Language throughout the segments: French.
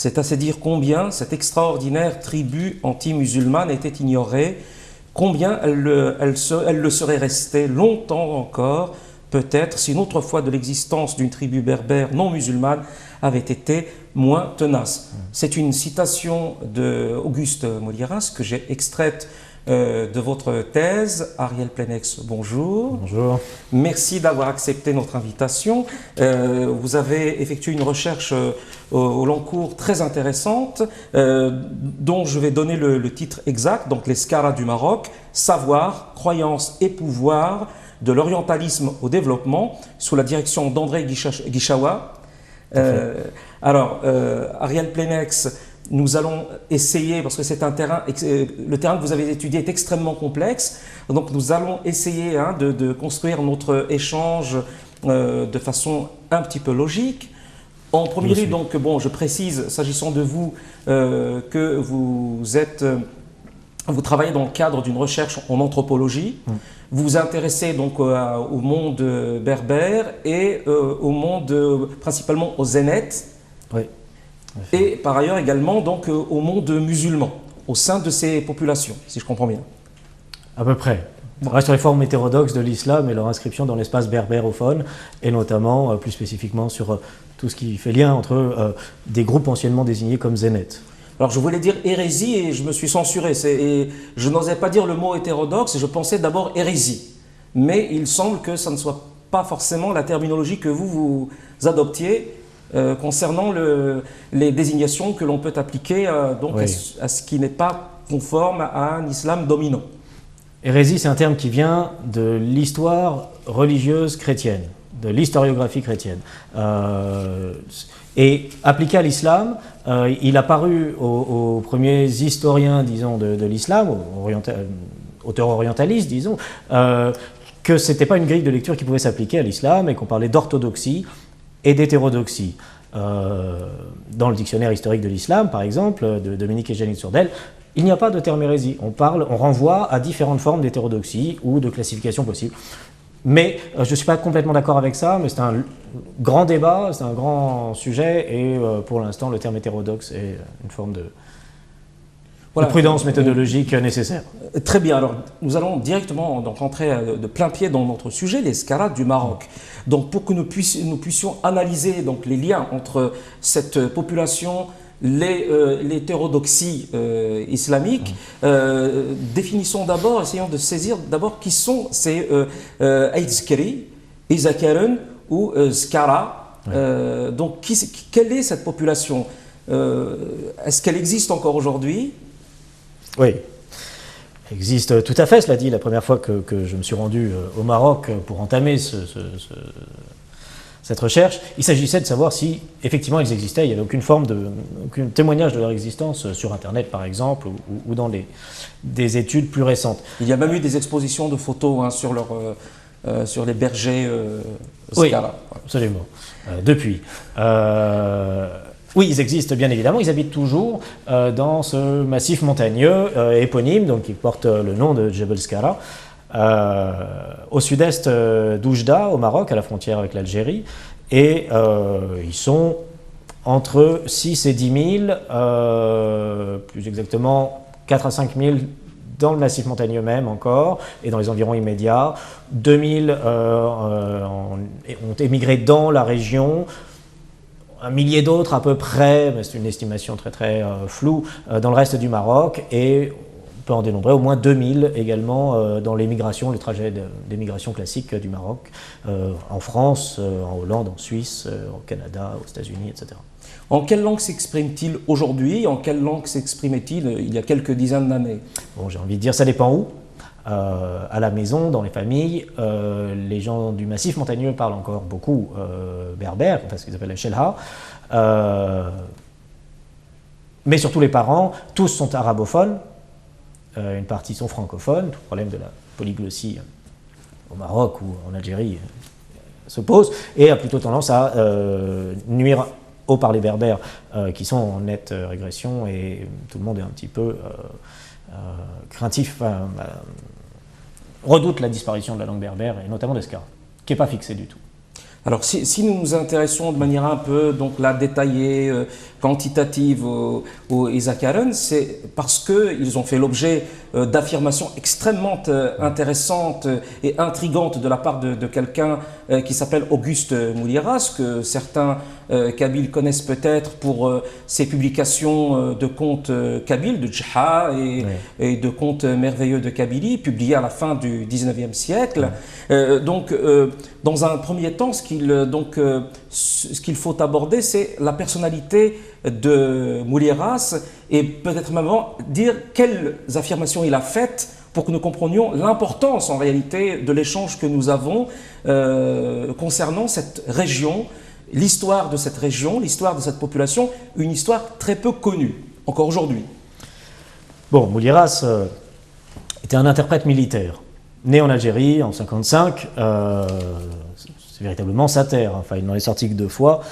C'est assez dire combien cette extraordinaire tribu anti-musulmane était ignorée, combien elle le serait restée longtemps encore, peut-être si une autre fois de l'existence d'une tribu berbère non musulmane avait été moins tenace. C'est une citation d'Auguste Moliéras que j'ai extraite de votre thèse. Ariel Plenex, bonjour. Bonjour. Merci d'avoir accepté notre invitation. Vous avez effectué une recherche au long cours très intéressante, dont je vais donner le titre exact, donc les Scaras du Maroc, savoir, croyance et pouvoir de l'orientalisme au développement, sous la direction d'André Guichawa. Ariel Plenex, nous allons essayer, parce que c'est un terrain, le terrain que vous avez étudié est extrêmement complexe, donc nous allons essayer de construire notre échange de façon un petit peu logique. En premier lieu, donc, bon, je précise, s'agissant de vous, que vous travaillez dans le cadre d'une recherche en anthropologie. Vous vous intéressez donc au monde berbère et au monde, principalement aux Zénètes. Oui. Et par ailleurs également donc au monde musulman, au sein de ces populations, si je comprends bien. À peu près. On reste sur les formes hétérodoxes de l'islam et leur inscription dans l'espace berbérophone, et notamment, plus spécifiquement, sur tout ce qui fait lien entre des groupes anciennement désignés comme zénètes. Alors je voulais dire hérésie et je me suis censuré. Et je n'osais pas dire le mot hétérodoxe et je pensais d'abord hérésie. Mais il semble que ça ne soit pas forcément la terminologie que vous adoptiez concernant les désignations que l'on peut appliquer donc à ce qui n'est pas conforme à un islam dominant. Hérésie, c'est un terme qui vient de l'histoire religieuse chrétienne, de l'historiographie chrétienne. Et appliqué à l'islam, il a paru aux premiers historiens, disons, de l'islam, auteurs orientalistes, disons, que ce n'était pas une grille de lecture qui pouvait s'appliquer à l'islam et qu'on parlait d'orthodoxie et d'hétérodoxie. Dans le dictionnaire historique de l'islam, par exemple, de Dominique et Janine Sourdel, il n'y a pas de terme hérésie. On renvoie à différentes formes d'hétérodoxie ou de classification possible. Mais je ne suis pas complètement d'accord avec ça, mais c'est un grand débat, c'est un grand sujet, et pour l'instant, le terme hétérodoxe est une forme de prudence méthodologique nécessaire. Très bien, alors nous allons directement donc rentrer de plein pied dans notre sujet, les Scaras du Maroc. Donc pour que nous puissions analyser donc, les liens entre cette population, l'hétérodoxie islamique, définissons d'abord, essayons de saisir d'abord qui sont ces Aïdskeri, Izakaren ou Skara. Donc quelle est cette population? Est-ce qu'elle existe encore aujourd'hui? Oui, elle existe tout à fait, cela dit, la première fois que je me suis rendu au Maroc pour entamer cette recherche, il s'agissait de savoir si effectivement ils existaient. Il n'y avait aucun témoignage de leur existence sur Internet par exemple ou dans des études plus récentes. Il y a même eu des expositions de photos sur les bergers Skara. Oui, absolument. Depuis. Oui, ils existent bien évidemment, ils habitent toujours dans ce massif montagneux éponyme, donc qui porte le nom de Jebel Skara, au sud-est d'Oujda, au Maroc, à la frontière avec l'Algérie, et ils sont entre 6 et 10 000, plus exactement 4 à 5 000 dans le massif montagneux même encore, et dans les environs immédiats. 2 000 ont émigré dans la région, 1 millier d'autres à peu près, mais c'est une estimation très très floue, dans le reste du Maroc, et on peut en dénombrer au moins 2000 également dans l'émigration, le trajet d'émigration classique du Maroc, en France, en Hollande, en Suisse, au Canada, aux États-Unis, etc. En quelle langue s'exprime-t-il aujourd'hui? En quelle langue s'exprimait-il il y a quelques dizaines d'années? Bon, j'ai envie de dire, ça dépend où. À la maison, dans les familles, les gens du massif montagneux parlent encore beaucoup berbère, parce qu'ils appellent la Shelha. Mais surtout les parents, tous sont arabophones, une partie sont francophones. Tout le problème de la polyglossie au Maroc ou en Algérie se pose, et a plutôt tendance à nuire aux parlers berbères qui sont en nette régression, et tout le monde est un petit peu craintif, redoute la disparition de la langue berbère, et notamment des Scaras, qui n'est pas fixée du tout. Alors, si nous nous intéressons de manière un peu donc, là, détaillée, quantitative aux Izakaren, c'est parce qu'ils ont fait l'objet d'affirmations extrêmement intéressantes et intrigantes de la part de quelqu'un qui s'appelle Auguste Mouliras, que certains Kabyles connaissent peut-être pour ses publications de contes kabyles, de Djha et de contes merveilleux de Kabylie, publiés à la fin du 19e siècle. Dans un premier temps, ce qu'il faut aborder, c'est la personnalité de Mouliras et peut-être même dire quelles affirmations il a faites pour que nous comprenions l'importance en réalité de l'échange que nous avons concernant cette région, l'histoire de cette région, l'histoire de cette population, une histoire très peu connue, encore aujourd'hui. Bon, Mouliras était un interprète militaire. Né en Algérie en 1955, c'est véritablement sa terre. Enfin, il n'en est sorti que 2 fois.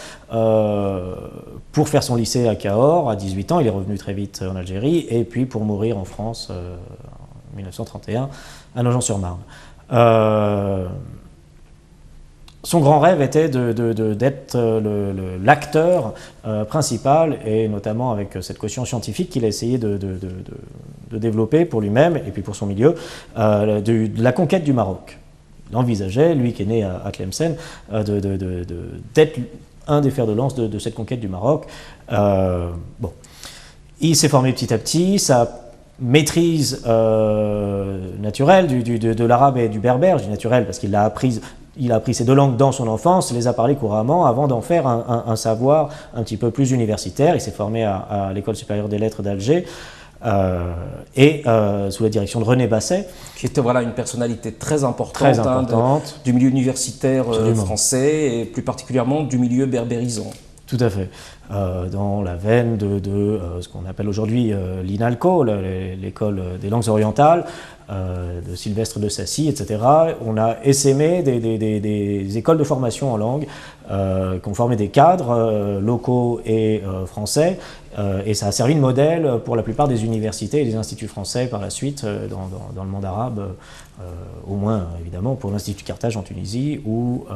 Pour faire son lycée à Cahors, à 18 ans, il est revenu très vite en Algérie, et puis pour mourir en France en 1931, à Nogent-sur-Marne. Son grand rêve était d'être l'acteur principal, et notamment avec cette caution scientifique qu'il a essayé de développer pour lui-même et puis pour son milieu, de la conquête du Maroc. Il envisageait, lui qui est né à Tlemcen, d'être un des fers de lance de cette conquête du Maroc. Bon. Il s'est formé petit à petit, sa maîtrise naturelle de l'arabe et du berbère, je dis naturelle parce qu'il a appris ces 2 langues dans son enfance, les a parlé couramment avant d'en faire un savoir un petit peu plus universitaire. Il s'est formé à l'École supérieure des lettres d'Alger sous la direction de René Basset. Qui était une personnalité très importante, du milieu universitaire français et plus particulièrement du milieu berbérisant. Tout à fait. Dans la veine de ce qu'on appelle aujourd'hui l'INALCO, l'école des langues orientales, de Sylvestre de Sacy, etc. On a essaimé des écoles de formation en langue qui ont formé des cadres locaux et français, et ça a servi de modèle pour la plupart des universités et des instituts français par la suite dans le monde arabe, au moins évidemment pour l'Institut Carthage en Tunisie ou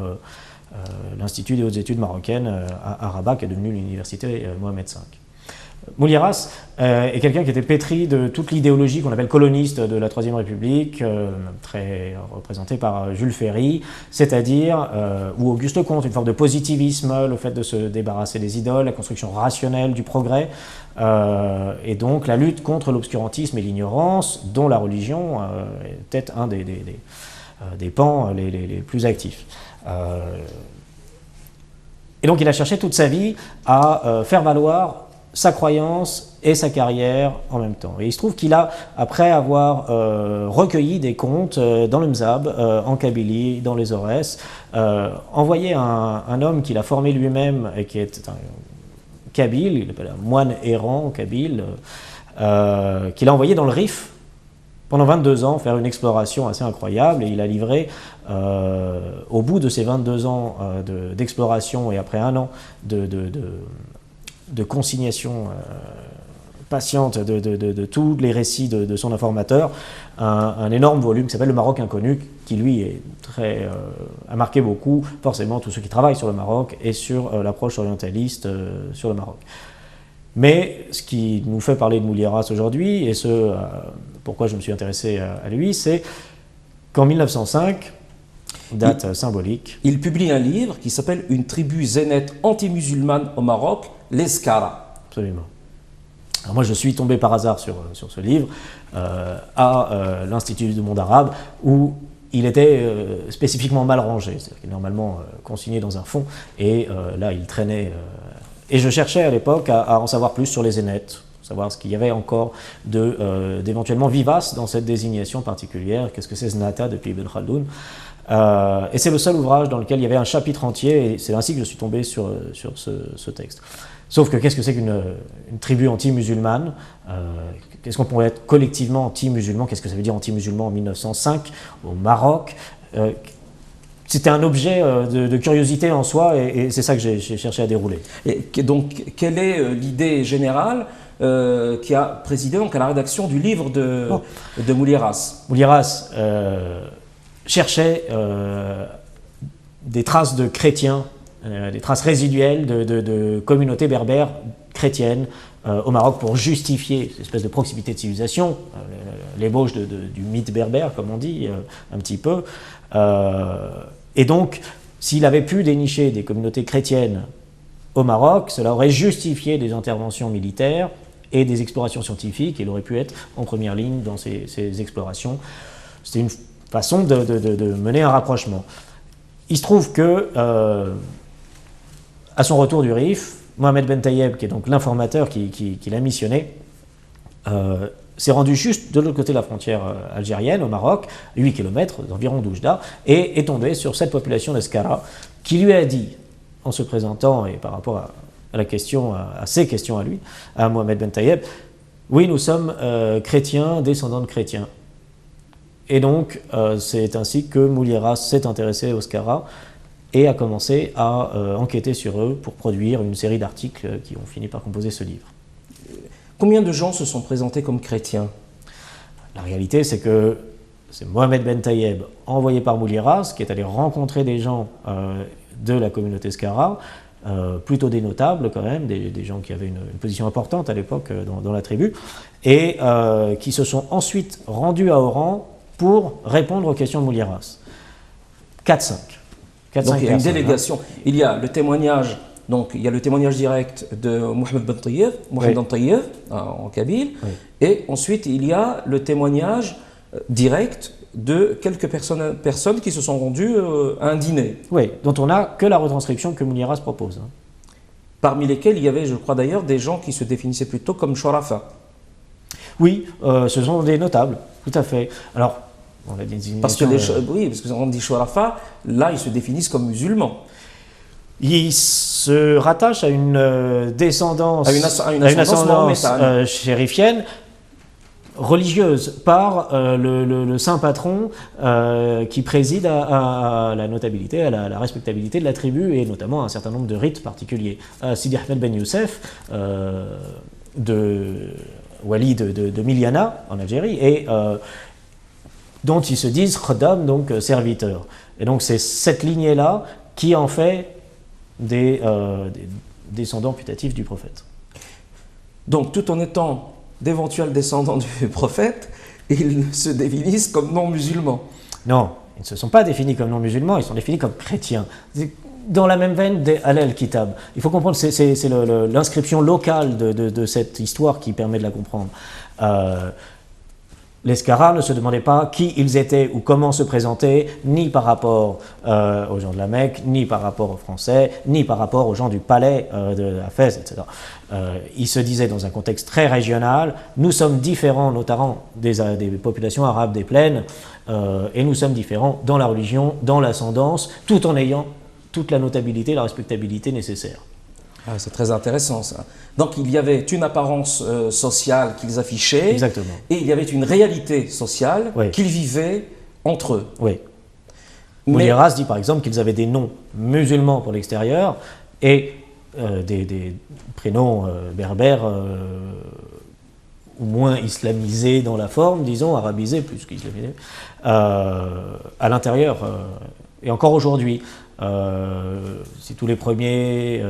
l'Institut des hautes études marocaines à Rabat, qui est devenu l'université Mohamed V. Mouliras est quelqu'un qui était pétri de toute l'idéologie qu'on appelle coloniste de la Troisième République, très représentée par Jules Ferry, c'est-à-dire, ou Auguste Comte, une forme de positivisme, le fait de se débarrasser des idoles, la construction rationnelle du progrès, et donc la lutte contre l'obscurantisme et l'ignorance, dont la religion était un des pans les plus actifs. Et donc il a cherché toute sa vie à faire valoir sa croyance et sa carrière en même temps. Et il se trouve qu'il a, après avoir recueilli des contes dans le Mzab, en Kabylie, dans les Aurès, envoyé un homme qu'il a formé lui-même et qui est un Kabyle, il appelle un moine errant kabyle, qu'il a envoyé dans le Rif pendant 22 ans faire une exploration assez incroyable, et il a livré, au bout de ces 22 ans d'exploration et après 1 an de consignation patiente de tous les récits de son informateur, un énorme volume qui s'appelle Le Maroc inconnu, qui lui a marqué beaucoup, forcément, tous ceux qui travaillent sur le Maroc et sur l'approche orientaliste sur le Maroc. Mais ce qui nous fait parler de Mouliras aujourd'hui, et pourquoi je me suis intéressé à lui, c'est qu'en 1905, date symbolique, il publie un livre qui s'appelle « Une tribu zénète anti-musulmane au Maroc, les Skara ». Absolument. Alors moi, je suis tombé par hasard sur ce livre à l'Institut du monde arabe, où il était spécifiquement mal rangé, c'est-à-dire qu'il est normalement consigné dans un fond, et là, il traînait. Et je cherchais à l'époque à en savoir plus sur les zénètes, savoir ce qu'il y avait encore d'éventuellement vivace dans cette désignation particulière. Qu'est-ce que c'est Znata depuis Ibn Khaldoun? Et c'est le seul ouvrage dans lequel il y avait un chapitre entier, et c'est ainsi que je suis tombé sur ce texte. Sauf que qu'est-ce que c'est qu'une tribu anti-musulmane? Qu'est-ce qu'on pourrait être collectivement anti-musulman? Qu'est-ce que ça veut dire anti-musulman en 1905 au Maroc? C'était un objet de curiosité en soi, et c'est ça que j'ai cherché à dérouler. Et donc, quelle est l'idée générale qui a présidé donc à la rédaction du livre de Mouliras? Mouliras cherchait des traces de chrétiens, des traces résiduelles de communautés berbères chrétiennes au Maroc pour justifier cette espèce de proximité de civilisation, l'ébauche du mythe berbère, comme on dit, un petit peu. Et donc, s'il avait pu dénicher des communautés chrétiennes au Maroc, cela aurait justifié des interventions militaires et des explorations scientifiques. Il aurait pu être en première ligne dans ces explorations. C'était une façon de mener un rapprochement. Il se trouve que, à son retour du Rif, Mohamed Ben Tayeb, qui est donc l'informateur qui l'a missionné, s'est rendu juste de l'autre côté de la frontière algérienne, au Maroc, 8 km d'environ d'Oujda, et est tombé sur cette population d'Eskara, qui lui a dit, en se présentant et par rapport à la question, à ses questions à lui, à Mohamed Ben Tayeb, oui, nous sommes chrétiens, descendants de chrétiens. Et donc, c'est ainsi que Moulieras s'est intéressé aux Skara et a commencé à enquêter sur eux pour produire une série d'articles qui ont fini par composer ce livre. Combien de gens se sont présentés comme chrétiens? La réalité, c'est que c'est Mohamed Ben Tayeb, envoyé par Moulieras, qui est allé rencontrer des gens de la communauté Skara, plutôt des notables quand même, des gens qui avaient une position importante à l'époque dans la tribu, et qui se sont ensuite rendus à Oran pour répondre aux questions de Moulieras. 4-5. Donc il y a une délégation. Il y a le témoignage, donc il y a le témoignage direct de Mohamed Ben Tayeb, en Kabyle, oui. Et ensuite il y a le témoignage direct de quelques personnes qui se sont rendues à un dîner. Oui, dont on n'a que la retranscription que Moulieras propose. Parmi lesquels il y avait, je crois d'ailleurs, des gens qui se définissaient plutôt comme Shorafa. Oui, ce sont des notables, tout à fait. Alors, on a des désignations... Oui, parce que quand on dit Shorafa, là, ils se définissent comme musulmans. Ils se rattachent à une descendance, à une ascendance chérifienne, religieuse, par le saint patron qui préside à la notabilité, à la respectabilité de la tribu, et notamment à un certain nombre de rites particuliers. Sidi Ahmed Ben Youssef, de Wali de Miliana, en Algérie, et dont ils se disent Khaddam, donc serviteurs. Et donc c'est cette lignée-là qui en fait des descendants putatifs du prophète. Donc tout en étant d'éventuels descendants du prophète, ils se définissent comme non-musulmans. Non, ils ne se sont pas définis comme non-musulmans, ils sont définis comme chrétiens. Dans la même veine des Halal Kitab. Il faut comprendre, c'est l'inscription locale de cette histoire qui permet de la comprendre. Les Skara ne se demandaient pas qui ils étaient ou comment se présenter, ni par rapport aux gens de la Mecque, ni par rapport aux Français, ni par rapport aux gens du palais de Hafez, etc. Ils se disaient dans un contexte très régional, nous sommes différents notamment des populations arabes des plaines, et nous sommes différents dans la religion, dans l'ascendance, tout en ayant toute la notabilité, la respectabilité nécessaire. Ah, c'est très intéressant ça. Donc il y avait une apparence sociale qu'ils affichaient. Exactement. Et il y avait une réalité sociale qu'ils vivaient entre eux. Oui. Moulieras dit par exemple qu'ils avaient des noms musulmans pour l'extérieur et des prénoms berbères ou moins islamisés dans la forme, disons, arabisés plus qu'islamisés, à l'intérieur. Et encore aujourd'hui, si tous les premiers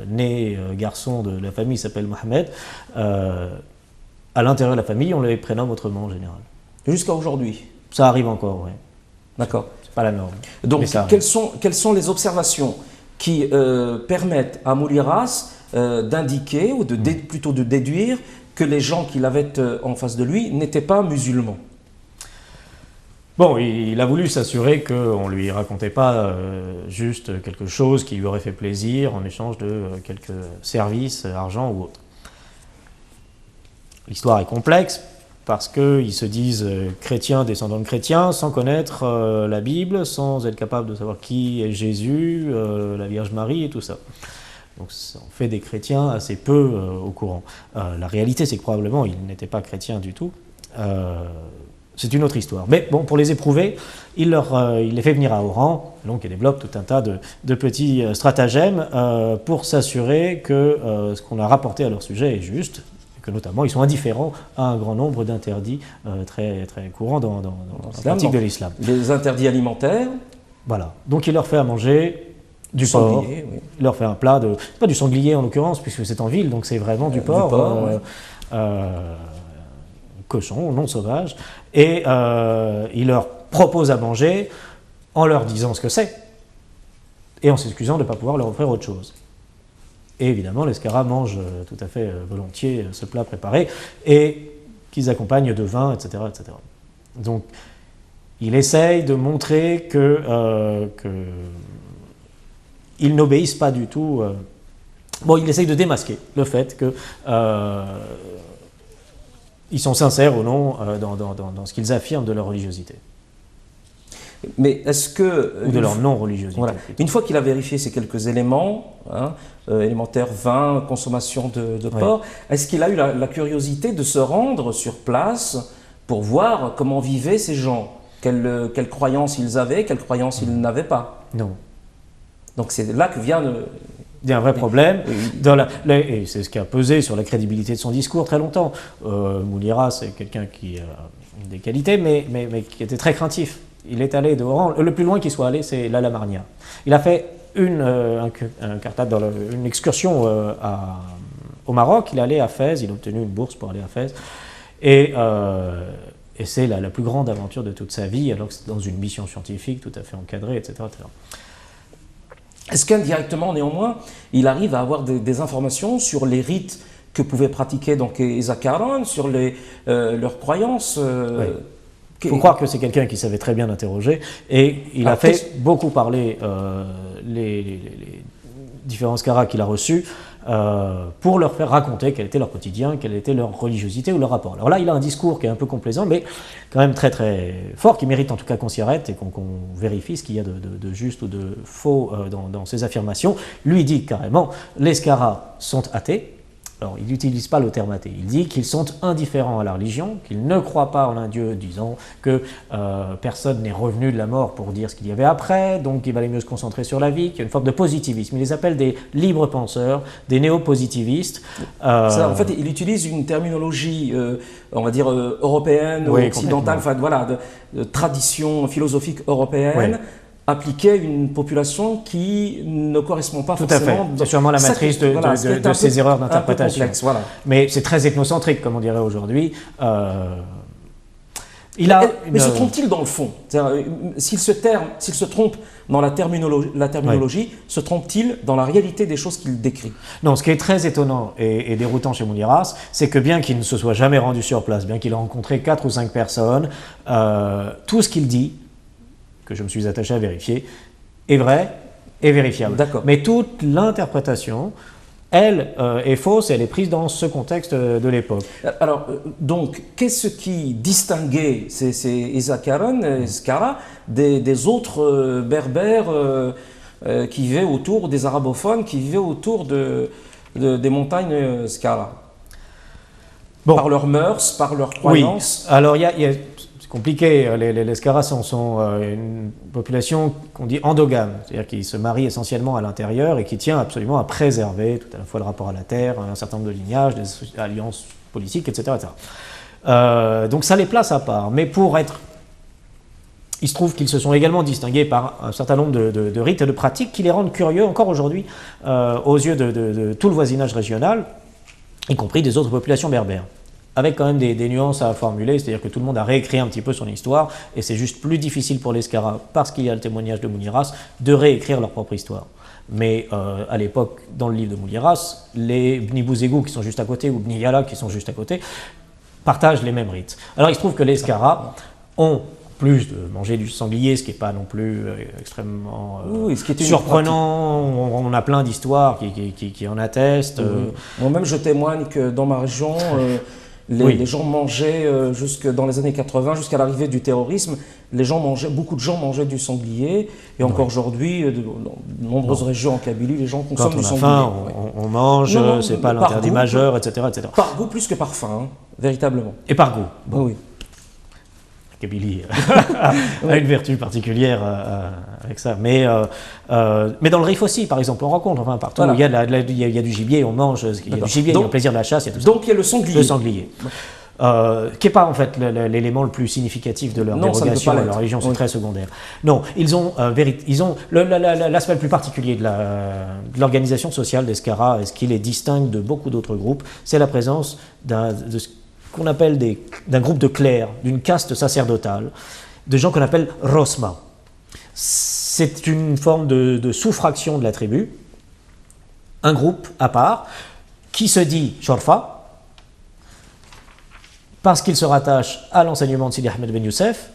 nés garçons de la famille s'appellent Mohamed, à l'intérieur de la famille, on les prénomme autrement en général. Jusqu'à aujourd'hui? Ça arrive encore, oui. D'accord. C'est pas la norme. Donc, quelles sont les observations qui permettent à Moulieras d'indiquer, ou plutôt de déduire, que les gens qu'il avait en face de lui n'étaient pas musulmans? Bon, il a voulu s'assurer qu'on ne lui racontait pas juste quelque chose qui lui aurait fait plaisir en échange de quelques services, argent ou autre. L'histoire est complexe parce qu'ils se disent chrétiens, descendants de chrétiens, sans connaître la Bible, sans être capables de savoir qui est Jésus, la Vierge Marie et tout ça. Donc ça en fait des chrétiens assez peu au courant. La réalité, c'est que probablement ils n'étaient pas chrétiens du tout. C'est une autre histoire. Mais bon, pour les éprouver, il les fait venir à Oran, donc il développe tout un tas de petits stratagèmes pour s'assurer que ce qu'on a rapporté à leur sujet est juste, et que notamment ils sont indifférents à un grand nombre d'interdits très, très courants dans la pratique de l'islam. Les interdits alimentaires, Voilà. Donc il leur fait à manger du porc. Sanglier, oui. Il leur fait un plat de... Pas du sanglier en l'occurrence, puisque c'est en ville, donc c'est vraiment du porc. Ouais. Cochon, non sauvage. Et il leur propose à manger en leur disant ce que c'est. Et en s'excusant de ne pas pouvoir leur offrir autre chose. Et évidemment, l'escara mange tout à fait volontiers ce plat préparé, et qu'ils accompagnent de vin, etc., etc. Donc, il essaye de montrer que ils n'obéissent pas du tout. Bon, il essaye de démasquer le fait que ils sont sincères ou non dans ce qu'ils affirment de leur religiosité. Mais est-ce que... Ou de leur non-religiosité. Voilà. Une fois qu'il a vérifié ces quelques éléments, élémentaires, vin, consommation de porc, est-ce qu'il a eu la curiosité de se rendre sur place pour voir comment vivaient ces gens? Quelles croyances ils avaient, quelles croyances ils n'avaient pas? Non. Donc c'est là que vient le... Il y a un vrai problème, et c'est ce qui a pesé sur la crédibilité de son discours très longtemps. Mouliras, c'est quelqu'un qui a des qualités, mais qui était très craintif. Il est allé de Oran, le plus loin qu'il soit allé, c'est l'Alamarnia. Il a fait une excursion au Maroc, il est allé à Fès, il a obtenu une bourse pour aller à Fès, et c'est la plus grande aventure de toute sa vie, alors que c'est dans une mission scientifique tout à fait encadrée, etc. etc. Est-ce qu'indirectement, néanmoins, il arrive à avoir des informations sur les rites que pouvaient pratiquer donc Isaac Aron, sur leurs croyances Il faut croire que c'est quelqu'un qui savait très bien interroger, et il a fait beaucoup parler les différents scaras qu'il a reçus pour leur faire raconter quel était leur quotidien, quelle était leur religiosité ou leur rapport. Alors là, il a un discours qui est un peu complaisant, mais quand même très très fort, qui mérite en tout cas qu'on s'y arrête et qu'on vérifie ce qu'il y a de juste ou de faux dans ses affirmations. Lui dit carrément, les scaras sont athées. Alors, il n'utilise pas le terme athée, il dit qu'ils sont indifférents à la religion, qu'ils ne croient pas en un Dieu, disons que personne n'est revenu de la mort pour dire ce qu'il y avait après, donc il valait mieux se concentrer sur la vie, qu'il y a une forme de positivisme. Il les appelle des libres penseurs, des néo-positivistes. En fait, il utilise une terminologie, on va dire, européenne, ou occidentale, enfin voilà, de tradition philosophique européenne. Appliquer une population qui ne correspond pas forcément... Tout à fait, c'est sûrement la matrice de ces erreurs d'interprétation. Voilà. Mais c'est très ethnocentrique, comme on dirait aujourd'hui. Mais se trompe-t-il dans le fond? S'il se trompe dans la terminologie, se trompe-t-il dans la réalité des choses qu'il décrit? Non, ce qui est très étonnant et déroutant chez Mouliras, c'est que bien qu'il ne se soit jamais rendu sur place, bien qu'il ait rencontré 4 ou 5 personnes, tout ce qu'il dit, que je me suis attaché à vérifier, est vrai et vérifiable. Mais toute l'interprétation, elle, est fausse et elle est prise dans ce contexte de l'époque. Alors, donc, qu'est-ce qui distinguait ces Isaac Aron et Skara des autres berbères qui vivaient autour, des arabophones qui vivaient autour des montagnes Skara? Par leurs mœurs, par leurs croyances? Oui, alors c'est compliqué. Les Scaras sont une population qu'on dit endogame, c'est-à-dire qui se marie essentiellement à l'intérieur et qui tient absolument à préserver tout à la fois le rapport à la terre, un certain nombre de lignages, des alliances politiques, etc. Donc ça les place à part. Mais il se trouve qu'ils se sont également distingués par un certain nombre de rites et de pratiques qui les rendent curieux encore aujourd'hui aux yeux de tout le voisinage régional, y compris des autres populations berbères. Avec quand même des nuances à formuler, c'est-à-dire que tout le monde a réécrit un petit peu son histoire, et c'est juste plus difficile pour les Scaras, parce qu'il y a le témoignage de Mouliras, de réécrire leur propre histoire. Mais à l'époque, dans le livre de Mouliras, les Bni Bouzégou qui sont juste à côté, ou Bni Yala qui sont juste à côté, partagent les mêmes rites. Alors il se trouve que les Scaras ont plus de manger du sanglier, ce qui n'est pas non plus extrêmement surprenant. On a plein d'histoires qui en attestent. Moi-même, je témoigne que dans ma région, les gens mangeaient, jusque dans les années 80, jusqu'à l'arrivée du terrorisme, beaucoup de gens mangeaient du sanglier. Et encore aujourd'hui, dans de nombreuses régions en Kabylie, les gens consomment du sanglier. Faim, on mange, c'est pas l'interdit majeur, etc., etc. Par goût plus que par faim, hein, véritablement. Et par goût. Bon. Oui. Kabylie a une vertu particulière avec ça. Mais dans le Rif aussi, par exemple, on rencontre partout où il y a du gibier, on mange, il y a du gibier, il y a le plaisir de la chasse, il y a tout ça. Donc il y a le sanglier. Le sanglier. qui n'est pas en fait l'élément le plus significatif de leur dérogation à leur religion, c'est très secondaire. Non, ils ont l'aspect le plus particulier de l'organisation sociale des Skara, et ce qui les distingue de beaucoup d'autres groupes, c'est la présence de ce qu'on appelle d'un groupe de clercs, d'une caste sacerdotale, de gens qu'on appelle Rosma. C'est une forme de sous-fraction de la tribu, un groupe à part, qui se dit Shorfa, parce qu'il se rattache à l'enseignement de Sidi Ahmed Ben Youssef,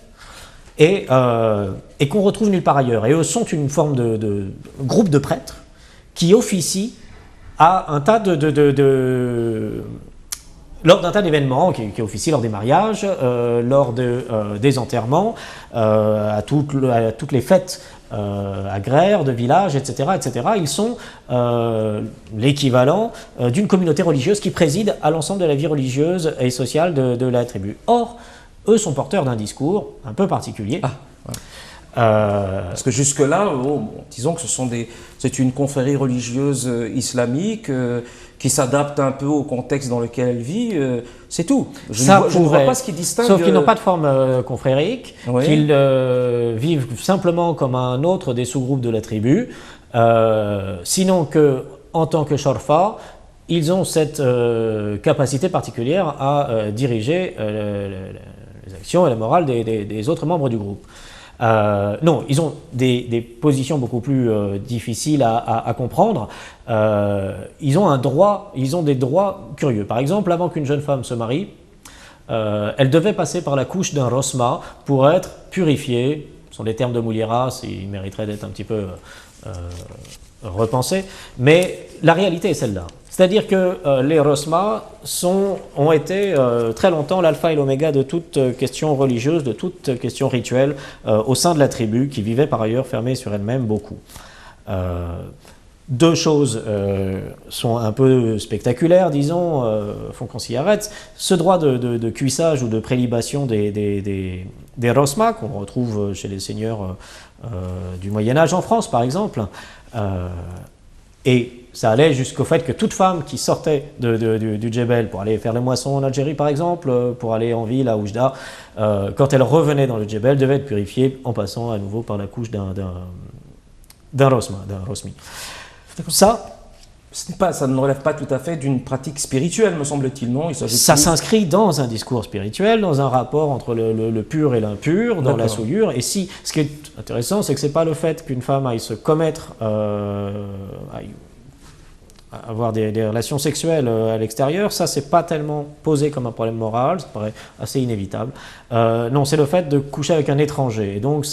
et qu'on retrouve nulle part ailleurs. Et eux sont une forme de groupe de prêtres qui officient à un tas lors d'un tas d'événements, qui officient lors des mariages, lors des enterrements, à toutes les fêtes agraires, de villages, etc., etc. Ils sont l'équivalent d'une communauté religieuse qui préside à l'ensemble de la vie religieuse et sociale de la tribu. Or, eux sont porteurs d'un discours un peu particulier. Ah, ouais. Parce que jusque-là, disons que c'est une confrérie religieuse islamique qui s'adapte un peu au contexte dans lequel elle vit, c'est tout. Je ne vois pas ce qui distingue... Sauf qu'ils n'ont pas de forme confrérique, oui. Qu'ils vivent simplement comme un autre des sous-groupes de la tribu, sinon que, en tant que Shorfa, ils ont cette capacité particulière à diriger les actions et la morale des autres membres du groupe. Non, ils ont des positions beaucoup plus difficiles à comprendre. Ils ont des droits curieux. Par exemple, avant qu'une jeune femme se marie, elle devait passer par la couche d'un rosma pour être purifiée. Ce sont des termes de Mouliera, ils mériteraient d'être un petit peu repensés. Mais la réalité est celle-là. C'est-à-dire que les Rosma ont été très longtemps l'alpha et l'oméga de toute question religieuse, de toute question rituelle au sein de la tribu, qui vivait par ailleurs fermée sur elle-même beaucoup. Deux choses sont un peu spectaculaires, disons, font qu'on s'y arrête. Ce droit de cuissage ou de prélibation des Rosma, qu'on retrouve chez les seigneurs du Moyen-Âge en France, par exemple, et ça allait jusqu'au fait que toute femme qui sortait du Djebel pour aller faire les moissons en Algérie, par exemple, pour aller en ville à Oujda, quand elle revenait dans le Djebel, devait être purifiée en passant à nouveau par la couche d'un Rosmi. Ça ne relève pas tout à fait d'une pratique spirituelle, me semble-t-il, non? Ça s'inscrit dans un discours spirituel, dans un rapport entre le pur et l'impur, dans la souillure. Et ce qui est intéressant, c'est que ce n'est pas le fait qu'une femme aille se commettre, avoir des relations sexuelles à l'extérieur, ça c'est pas tellement posé comme un problème moral, ça paraît assez inévitable. Non, c'est le fait de coucher avec un étranger. Et donc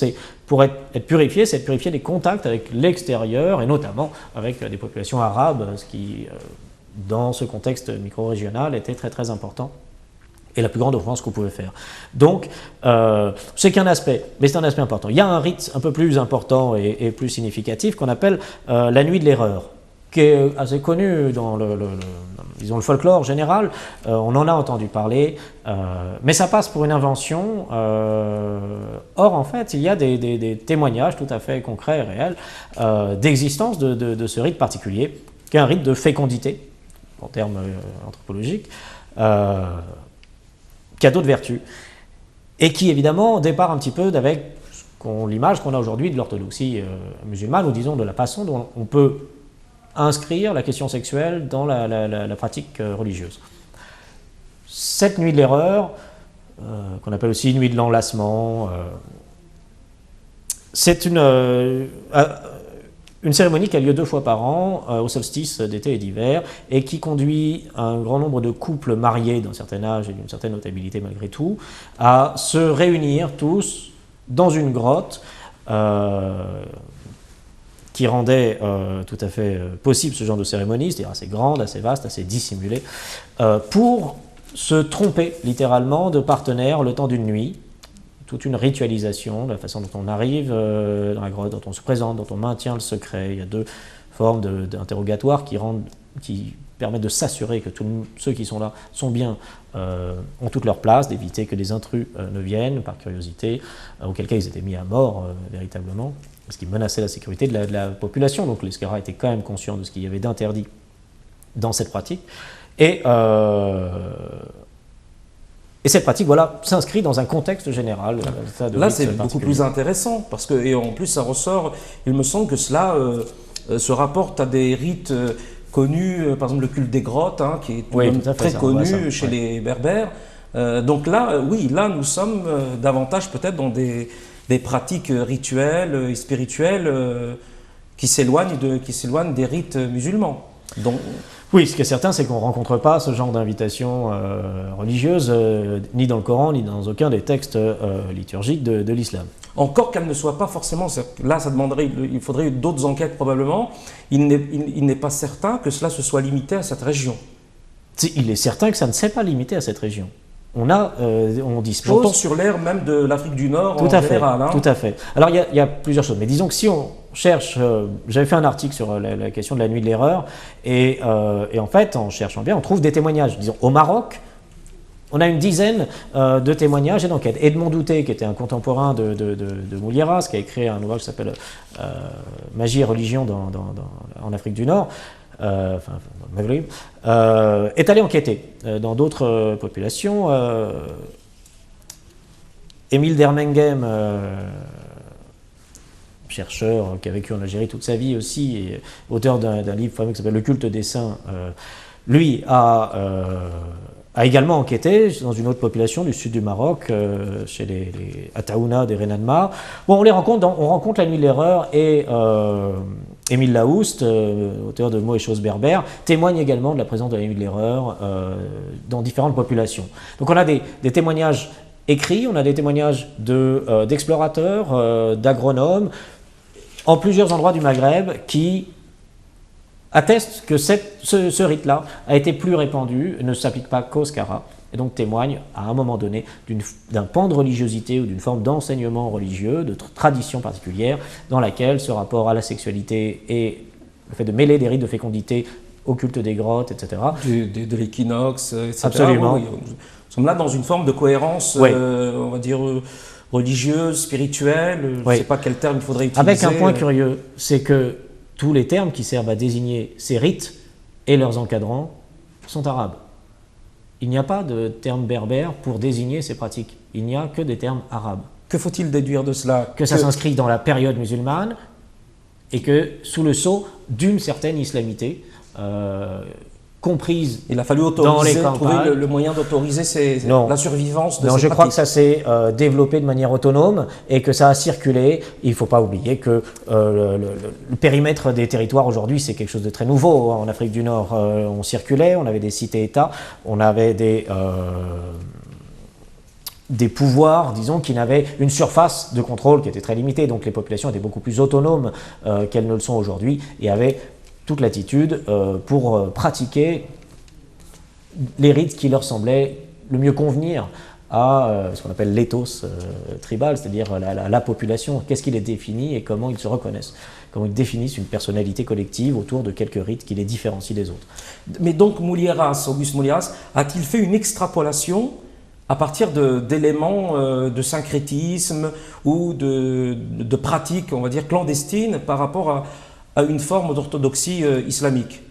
pour être purifié, c'est purifier des contacts avec l'extérieur, et notamment avec des populations arabes, ce qui, dans ce contexte micro-régional, était très très important. Et la plus grande offense qu'on pouvait faire. Donc, c'est qu'un aspect, mais c'est un aspect important. Il y a un rite un peu plus important et plus significatif qu'on appelle la nuit de l'erreur, qui est assez connu dans disons le folklore général. On en a entendu parler, mais ça passe pour une invention. Or, en fait, il y a des témoignages tout à fait concrets et réels d'existence de ce rite particulier, qui est un rite de fécondité, en termes anthropologiques, qui a d'autres vertus, et qui évidemment départ un petit peu d'avec l'image qu'on a aujourd'hui de l'orthodoxie musulmane, ou disons de la façon dont on peut inscrire la question sexuelle dans la pratique religieuse. Cette nuit de l'erreur, qu'on appelle aussi nuit de l'enlacement, c'est une cérémonie qui a lieu 2 fois par an, au solstice d'été et d'hiver, et qui conduit un grand nombre de couples mariés d'un certain âge et d'une certaine notabilité malgré tout, à se réunir tous dans une grotte, qui rendait tout à fait possible ce genre de cérémonie, c'est-à-dire assez grande, assez vaste, assez dissimulée, pour se tromper littéralement de partenaires le temps d'une nuit. Toute une ritualisation de la façon dont on arrive dans la grotte, dont on se présente, dont on maintient le secret. Il y a 2 formes d'interrogatoire qui permettent de s'assurer que tous ceux qui sont là sont bien, ont toute leur place, d'éviter que des intrus ne viennent par curiosité, auquel cas ils étaient mis à mort véritablement, parce qu'ils menaçaient la sécurité de la population. Donc les Skara étaient quand même conscients de ce qu'il y avait d'interdit dans cette pratique. Et Et cette pratique, voilà, s'inscrit dans un contexte général. Là, c'est beaucoup plus intéressant, parce que, et en plus, ça ressort, il me semble que cela se rapporte à des rites connus, par exemple le culte des grottes, hein, qui est très connu chez les Berbères. Donc là, oui, là, nous sommes davantage peut-être dans des pratiques rituelles et spirituelles qui s'éloignent des rites musulmans. Donc, oui, ce qui est certain, c'est qu'on ne rencontre pas ce genre d'invitation religieuse, ni dans le Coran, ni dans aucun des textes liturgiques de l'islam. Encore qu'elle ne soit pas forcément... Là, il faudrait d'autres enquêtes probablement. Il n'est pas certain que cela se soit limité à cette région. Il est certain que ça ne s'est pas limité à cette région. On dispose... J'entends sur l'ère même de l'Afrique du Nord en général. Tout à fait. Alors, il y a plusieurs choses. Mais disons que si on cherche... J'avais fait un article sur la question de la nuit de l'erreur. Et en fait, en cherchant bien, on trouve des témoignages. Disons, au Maroc, on a une dizaine de témoignages et d'enquêtes. Edmond Douté, qui était un contemporain de Mouliéras, qui a écrit un ouvrage qui s'appelle Magie et religion en Afrique du Nord, Maghreb, est allé enquêter dans d'autres populations. Émile Dermengem, chercheur qui a vécu en Algérie toute sa vie aussi, et auteur d'un livre fameux qui s'appelle Le culte des saints, lui a également enquêté dans une autre population du sud du Maroc, chez les Ataouna des Renanma. Bon, on rencontre la nuit de l'erreur, et Émile Laoust, auteur de Mots et choses berbères, témoigne également de la présence de la nuit de l'erreur dans différentes populations. Donc on a des témoignages écrits, on a des témoignages d'explorateurs, d'agronomes, en plusieurs endroits du Maghreb, qui attestent que ce rite-là a été plus répandu, ne s'applique pas qu'au Skara, et donc témoigne à un moment donné d'un pan de religiosité ou d'une forme d'enseignement religieux, de tradition particulière, dans laquelle ce rapport à la sexualité et le fait de mêler des rites de fécondité au culte des grottes, etc. De l'équinoxe, etc. Absolument. Oui, nous sommes là dans une forme de cohérence, on va dire, religieuse, spirituelle, je ne sais pas quel terme il faudrait utiliser. Avec un point curieux, c'est que tous les termes qui servent à désigner ces rites et leurs encadrants sont arabes. Il n'y a pas de terme berbère pour désigner ces pratiques. Il n'y a que des termes arabes. Que faut-il déduire de cela? Que ça s'inscrit dans la période musulmane et que sous le sceau d'une certaine islamité, comprise. Il a fallu trouver le moyen d'autoriser la survivance de ces pratiques. Je crois que ça s'est développé de manière autonome et que ça a circulé. Il ne faut pas oublier que le périmètre des territoires aujourd'hui, c'est quelque chose de très nouveau. En Afrique du Nord, on circulait, on avait des cités-États, on avait des pouvoirs, disons, qui n'avaient une surface de contrôle qui était très limitée. Donc les populations étaient beaucoup plus autonomes qu'elles ne le sont aujourd'hui et avaient toute latitude pour pratiquer les rites qui leur semblaient le mieux convenir à ce qu'on appelle l'éthos tribal, c'est-à-dire la population, qu'est-ce qui les définit et comment ils se reconnaissent, comment ils définissent une personnalité collective autour de quelques rites qui les différencient des autres. Mais donc Auguste Mouliéras, a-t-il fait une extrapolation à partir d'éléments de syncrétisme ou de pratiques, on va dire, clandestines par rapport à une forme d'orthodoxie islamique?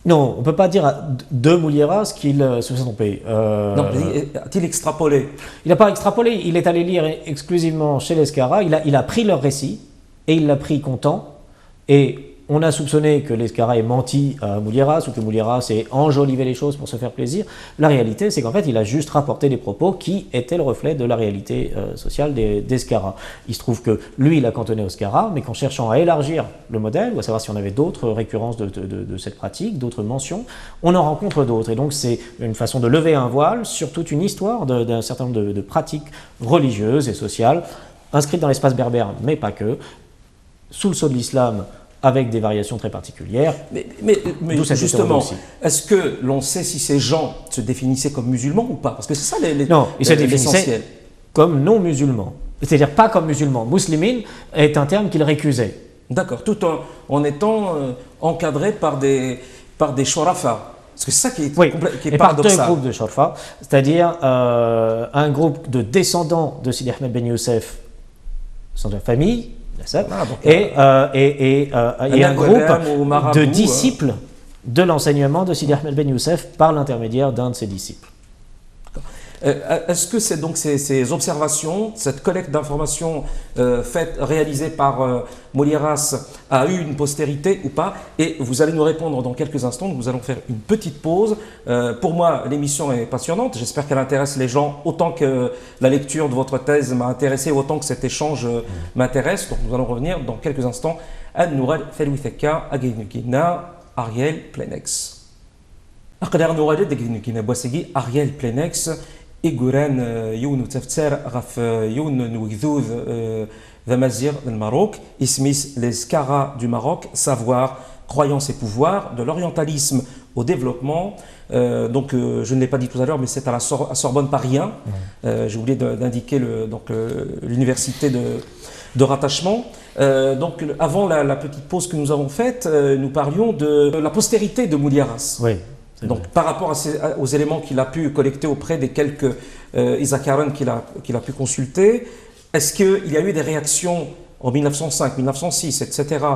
Non, on ne peut pas dire de Mouliéras qu'il se soit trompé. Non, a-t-il extrapolé? Il n'a pas extrapolé, il est allé lire exclusivement chez les Skara, il a pris leur récit, et il l'a pris comptant, et on a soupçonné que les Skara aient menti à Mouliéras, ou que Mouliéras ait enjolivé les choses pour se faire plaisir. La réalité, c'est qu'en fait, il a juste rapporté des propos qui étaient le reflet de la réalité sociale des Skara. Il se trouve que lui, il a cantonné aux Skara, mais qu'en cherchant à élargir le modèle, ou à savoir si on avait d'autres récurrences de cette pratique, d'autres mentions, on en rencontre d'autres. Et donc, c'est une façon de lever un voile sur toute une histoire d'un certain nombre de pratiques religieuses et sociales, inscrites dans l'espace berbère, mais pas que, sous le sceau de l'islam, avec des variations très particulières. Mais justement, est-ce que l'on sait si ces gens se définissaient comme musulmans ou pas? Parce que c'est ça l'essentiel. Non, ils se définissaient comme non-musulmans. C'est-à-dire pas comme musulmans. Muslimin est un terme qu'ils récusaient. D'accord, tout en étant encadrés par des shorafa. Parce que c'est ça qui est, qui est paradoxal. Par deux groupes de shorafa, c'est-à-dire un groupe de descendants de Sidi Ahmed Ben Youssef, sont de la famille, et un groupe de disciples de l'enseignement de Sidi Ahmed Ben Youssef par l'intermédiaire d'un de ses disciples. Est-ce que c'est donc ces observations, cette collecte d'informations réalisée par Moliéras a eu une postérité ou pas? Et vous allez nous répondre dans quelques instants. Nous allons faire une petite pause. Pour moi, l'émission est passionnante. J'espère qu'elle intéresse les gens autant que la lecture de votre thèse m'a intéressé, autant que cet échange m'intéresse. Donc nous allons revenir dans quelques instants à Noural Felwitheka, à Ariel Plenex. Ariel Plenex. إيغوران يون تفتر غف يون نوغذوذ ذا مزيغ الماروك اسميس les Scaras du Maroc, savoir, croyance et pouvoir, de l'orientalisme au développement. Donc je ne l'ai pas dit tout à l'heure, mais c'est à Sorbonne Paris 1. J'ai oublié d'indiquer l'université de rattachement. Donc avant la petite pause que nous avons faite, nous parlions de la postérité de Moliéras. Oui. Donc, par rapport aux éléments qu'il a pu collecter auprès des quelques Isaac-Aaron qu'il a pu consulter, est-ce qu'il y a eu des réactions en 1905, 1906, etc.,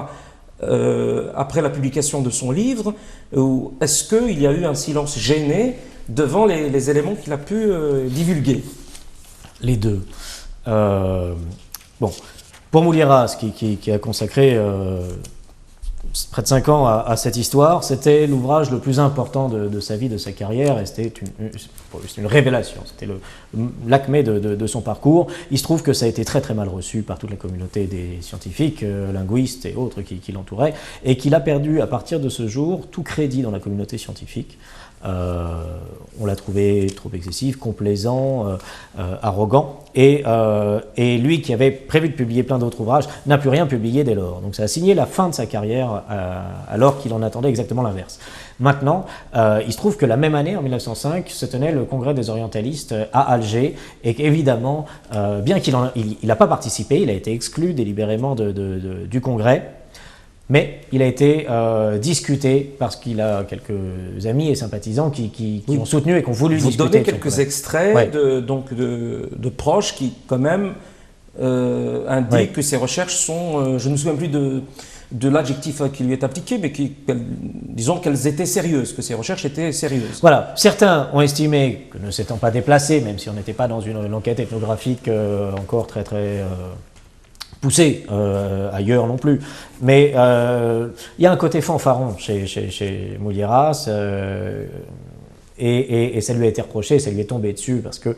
après la publication de son livre, ou est-ce qu'il y a eu un silence gêné devant les éléments qu'il a pu divulguer? Les deux. Bon, pour Moliéras, qui a consacré près de 5 ans à cette histoire, c'était l'ouvrage le plus important de sa vie, de sa carrière, et c'était une révélation, c'était l'acmé de son parcours. Il se trouve que ça a été très très mal reçu par toute la communauté des scientifiques, linguistes et autres qui l'entouraient, et qu'il a perdu à partir de ce jour tout crédit dans la communauté scientifique. On l'a trouvé trop excessif, complaisant, arrogant, et lui qui avait prévu de publier plein d'autres ouvrages n'a plus rien publié dès lors. Donc ça a signé la fin de sa carrière alors qu'il en attendait exactement l'inverse. Maintenant, il se trouve que la même année, en 1905, se tenait le congrès des orientalistes à Alger, et qu'évidemment, bien qu'il n'a pas participé, il a été exclu délibérément du congrès. Mais il a été discuté parce qu'il a quelques amis et sympathisants qui ont soutenu et qui ont voulu discuter. Vous donnez quelques extraits de proches qui, quand même, indiquent que ces recherches sont, je ne me souviens plus de l'adjectif qui lui est appliqué, mais disons qu'elles étaient sérieuses, que ces recherches étaient sérieuses. Voilà, certains ont estimé que ne s'étant pas déplacés, même si on n'était pas dans une enquête ethnographique encore très très poussé ailleurs non plus, mais il y a un côté fanfaron chez Moliéras, et ça lui a été reproché, ça lui est tombé dessus parce que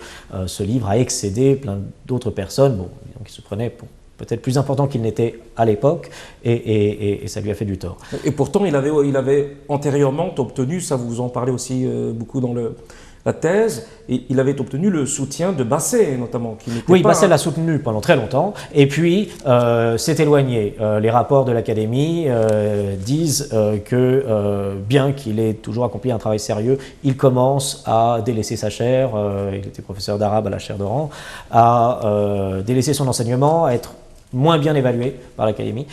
ce livre a excédé plein d'autres personnes, bon, qui se prenaient pour peut-être plus important qu'il n'était à l'époque, et ça lui a fait du tort. Et pourtant, il avait antérieurement obtenu, ça vous en parlez aussi beaucoup dans la thèse, et il avait obtenu le soutien de Basset, notamment. Oui, Basset l'a soutenu pendant très longtemps, et puis s'est éloigné. Les rapports de l'Académie disent que, bien qu'il ait toujours accompli un travail sérieux, il commence à délaisser sa chaire, il était professeur d'arabe à la chaire d'Oran, à délaisser son enseignement, à être moins bien évalué par l'Académie,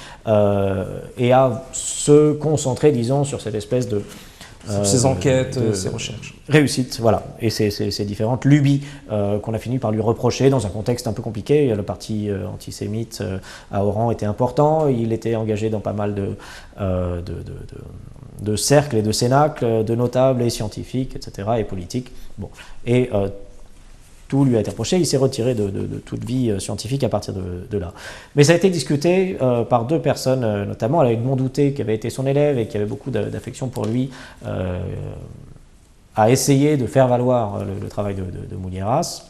et à se concentrer, disons, sur cette espèce de ses enquêtes, ses recherches. Réussite, voilà. Et ces différentes lubies qu'on a fini par lui reprocher dans un contexte un peu compliqué. Le parti antisémite à Oran était important. Il était engagé dans pas mal de cercles et de cénacles, de notables et scientifiques, etc., et politiques. Bon. Et tout lui a été reproché, il s'est retiré de toute vie scientifique à partir de là. Mais ça a été discuté par deux personnes, notamment avec Edmond Douté, qui avait été son élève et qui avait beaucoup d'affection pour lui, a essayé de faire valoir le travail de Moliéras.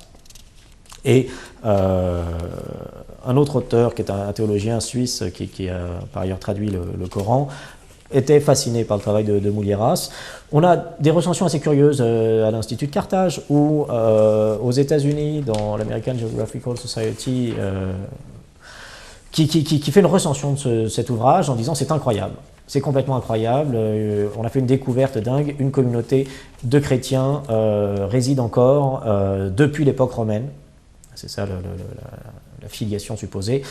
Et un autre auteur, qui est un théologien suisse, qui a par ailleurs traduit le Coran, était fasciné par le travail de Moliéras. On a des recensions assez curieuses à l'Institut de Carthage ou aux États-Unis, dans l'American Geographical Society, qui fait une recension de cet ouvrage en disant c'est incroyable. C'est complètement incroyable, on a fait une découverte dingue, une communauté de chrétiens réside encore depuis l'époque romaine. C'est ça la filiation supposée.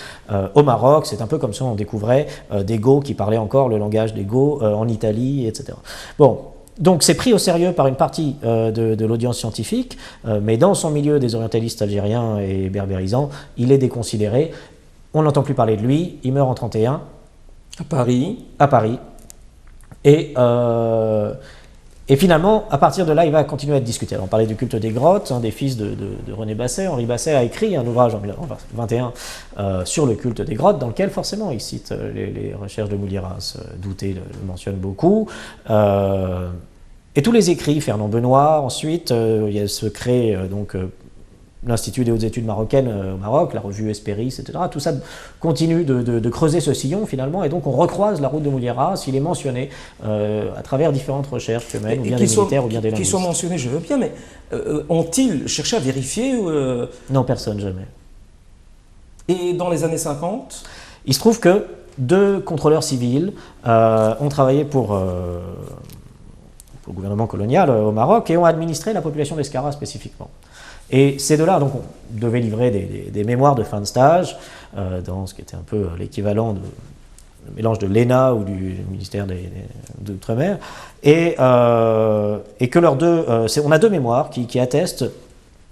Au Maroc, c'est un peu comme si on découvrait des Goths qui parlaient encore le langage des Goths en Italie, etc. Bon, donc c'est pris au sérieux par une partie de l'audience scientifique, mais dans son milieu des orientalistes algériens et berbérisants, il est déconsidéré. On n'entend plus parler de lui, il meurt en 1931. À Paris. À Paris. Et finalement, à partir de là, il va continuer à discuter. Alors, on parlait du culte des grottes, un des fils de René Basset. Henri Basset a écrit un ouvrage en 1921 sur le culte des grottes, dans lequel forcément il cite les recherches de Mouliéras. Douté le mentionne beaucoup. Et tous les écrits, Fernand Benoît, ensuite, il se crée l'Institut des hautes études marocaines au Maroc, la revue Espéris, etc. Tout ça continue de creuser ce sillon finalement, et donc on recroise la route de Mouliéras. Il est mentionné à travers différentes recherches que mènent, ou bien des militaires, ou bien des linguistes. Qu'ils soient mentionnés, je veux bien, mais ont-ils cherché à vérifier Non, personne, jamais. Et dans les années 50 ? Il se trouve que 2 contrôleurs civils ont travaillé pour le gouvernement colonial au Maroc et ont administré la population d'Eskara spécifiquement. Et ces 2-là, donc, on devait livrer des mémoires de fin de stage dans ce qui était un peu l'équivalent du mélange de l'ENA ou du ministère d'Outre-mer, et que leurs on a 2 mémoires qui attestent